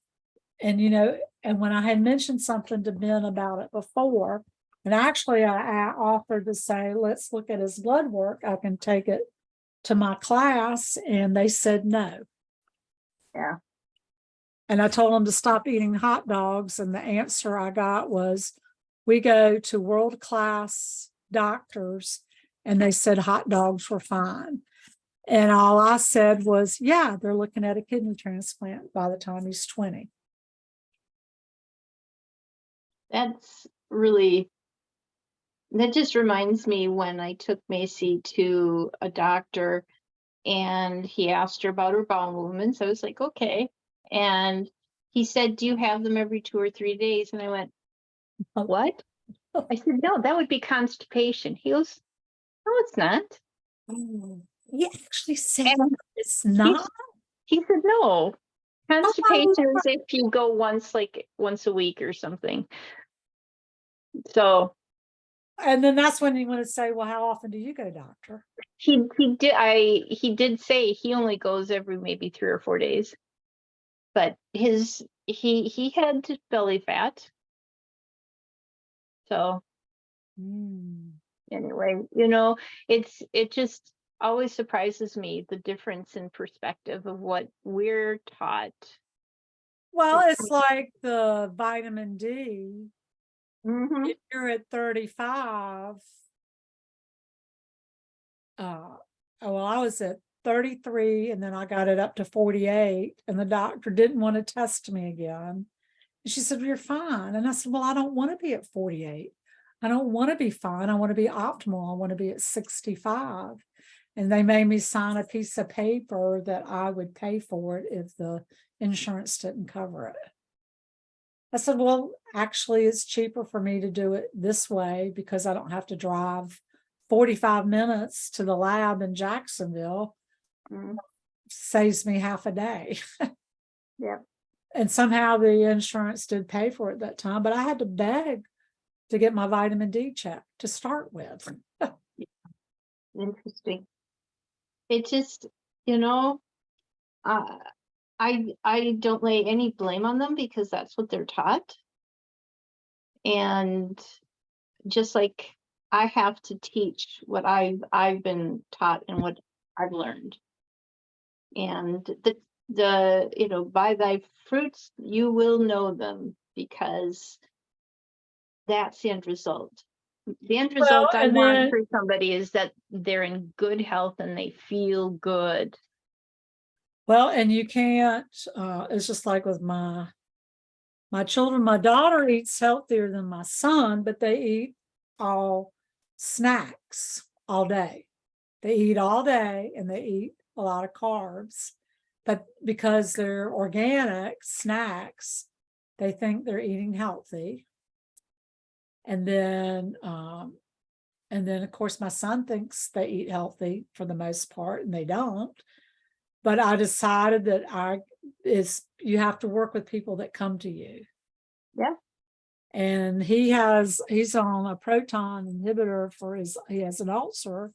when I had mentioned something to Ben about it before, and actually I offered to say, let's look at his blood work. I can take it to my class, and they said no. Yeah. And I told them to stop eating hot dogs. And the answer I got was, we go to world-class doctors, and they said hot dogs were fine. And all I said was, yeah, they're looking at a kidney transplant by the time he's 20. That just reminds me when I took Macy to a doctor and he asked her about her bowel movements. I was like, okay. And he said, do you have them every 2 or 3 days? And I went, what? I said, no, that would be constipation. He goes, no, it's not. He actually said And it's not. he said, no, constipation is if you go once a week or something. So. And then that's when you want to say, well, how often do you go, doctor? He did say he only goes every maybe 3 or 4 days, but he had belly fat. So anyway, it just always surprises me the difference in perspective of what we're taught. Well, it's like the vitamin D. If you're at 35, well, I was at 33 and then I got it up to 48, and the doctor didn't want to test me again. And she said, well, you're fine. And I said, well, I don't want to be at 48. I don't want to be fine. I want to be optimal. I want to be at 65. And they made me sign a piece of paper that I would pay for it if the insurance didn't cover it. I said, well, actually, it's cheaper for me to do it this way because I don't have to drive 45 minutes to the lab in Jacksonville. Saves me half a day. Yep. And somehow the insurance did pay for it that time, but I had to beg to get my vitamin D checked to start with. Interesting. It just, I don't lay any blame on them because that's what they're taught. And just like I have to teach what I've been taught and what I've learned. And the by thy fruits you will know them, because that's the end result. The end result I and want then- for somebody is that they're in good health and they feel good. Well, and you can't, it's just like with my children. My daughter eats healthier than my son, but they eat all snacks all day. They eat all day and they eat a lot of carbs. But because they're organic snacks, they think they're eating healthy. And then of course my son thinks they eat healthy for the most part, and they don't. But I decided that you have to work with people that come to you. Yeah. And he's on a proton inhibitor he has an ulcer.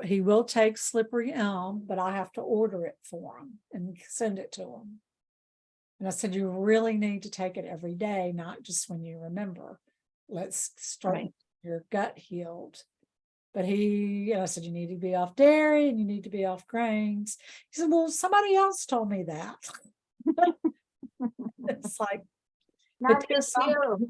He will take slippery elm, but I have to order it for him and send it to him. And I said, you really need to take it every day, not just when you remember. Let's start Right. your gut healed. But I said, you need to be off dairy and you need to be off grains. He said, well, somebody else told me that. It's like, Not just you.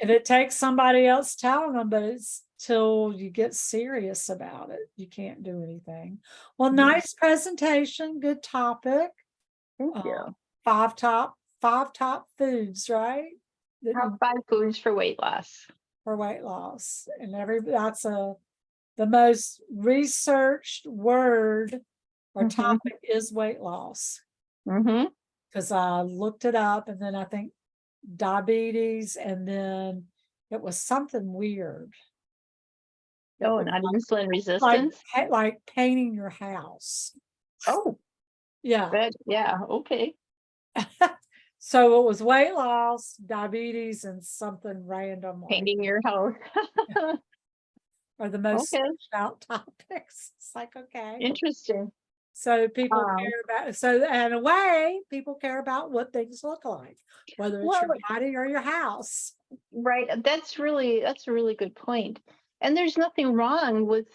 and it takes somebody else telling them, but it's till you get serious about it. You can't do anything. Well, nice presentation, good topic. Thank you. 5 top foods, right? Top 5 foods for weight loss. For weight loss. And that's the most researched word or Mhm. topic is weight loss. Mm-hmm. Because I looked it up, and then I think diabetes, and then it was something weird. Oh, not insulin resistance. Like painting your house. Oh, Yeah. good. Yeah. Okay. So it was weight loss, diabetes, and something random Painting your house. are the most Okay. searched out topics. It's like, okay. Interesting. So people Um, care about, so in a way, people care about what things look like, whether it's your Well- body or your house. Right. That's a really good point. And there's nothing wrong with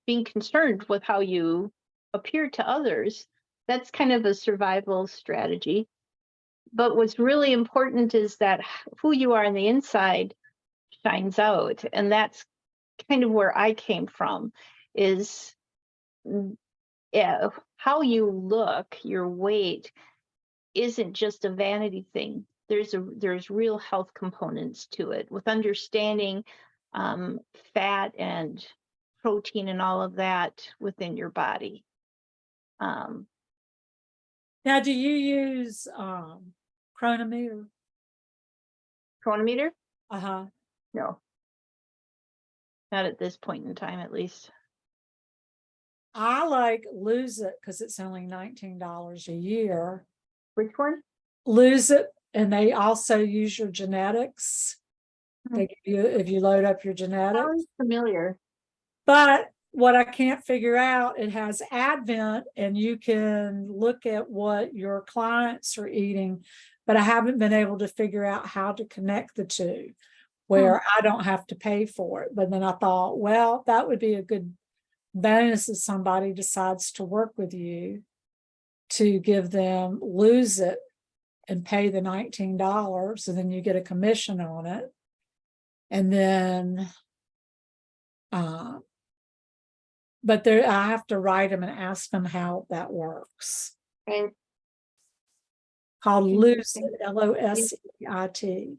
being concerned with how you appear to others. That's kind of a survival strategy. But what's really important is that who you are on the inside shines out. And that's kind of where I came from, is how you look, your weight isn't just a vanity thing. There's real health components to it, with understanding fat and protein and all of that within your body. Now, do you use chronometer? Chronometer? Uh-huh. No, not at this point in time, at least. I like Lose It because it's only $19 a year. Which one? Lose It, and they also use your genetics. They give you, if you load up your genetics. Sounds familiar. But what I can't figure out, it has Advent, and you can look at what your clients are eating, but I haven't been able to figure out how to connect the two where I don't have to pay for it. But then I thought, well, that would be a good bonus if somebody decides to work with you, to give them Lose It and pay the $19, and then you get a commission on it. And then but I have to write them and ask them how that works. Right. Called Lose It, LOSEIT.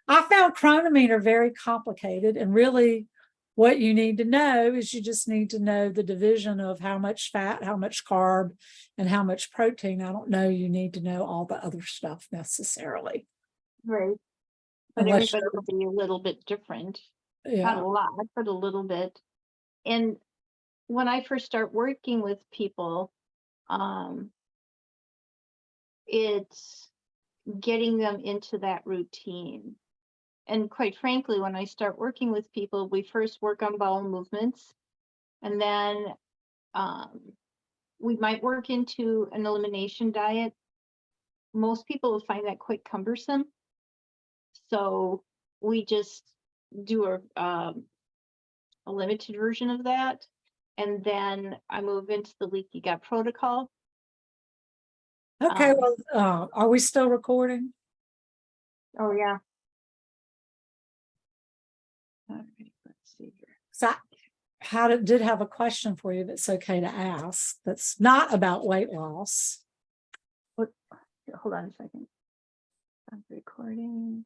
I found chronometer very complicated, and really what you need to know is you just need to know the division of how much fat, how much carb, and how much protein. I don't know you need to know all the other stuff necessarily. Right. But Unless everybody will be a little bit different. Not Yeah. a lot, but a little bit. And when I first start working with people, it's getting them into that routine. And quite frankly, when I start working with people, we first work on bowel movements, and then we might work into an elimination diet. Most people will find that quite cumbersome. So we just do a limited version of that. And then I move into the leaky gut protocol. Okay, Um, well, are we still recording? Oh, yeah. All right, let's see here. So I did have a question for you that's okay to ask, that's not about weight loss. Hold on a second. I'm recording.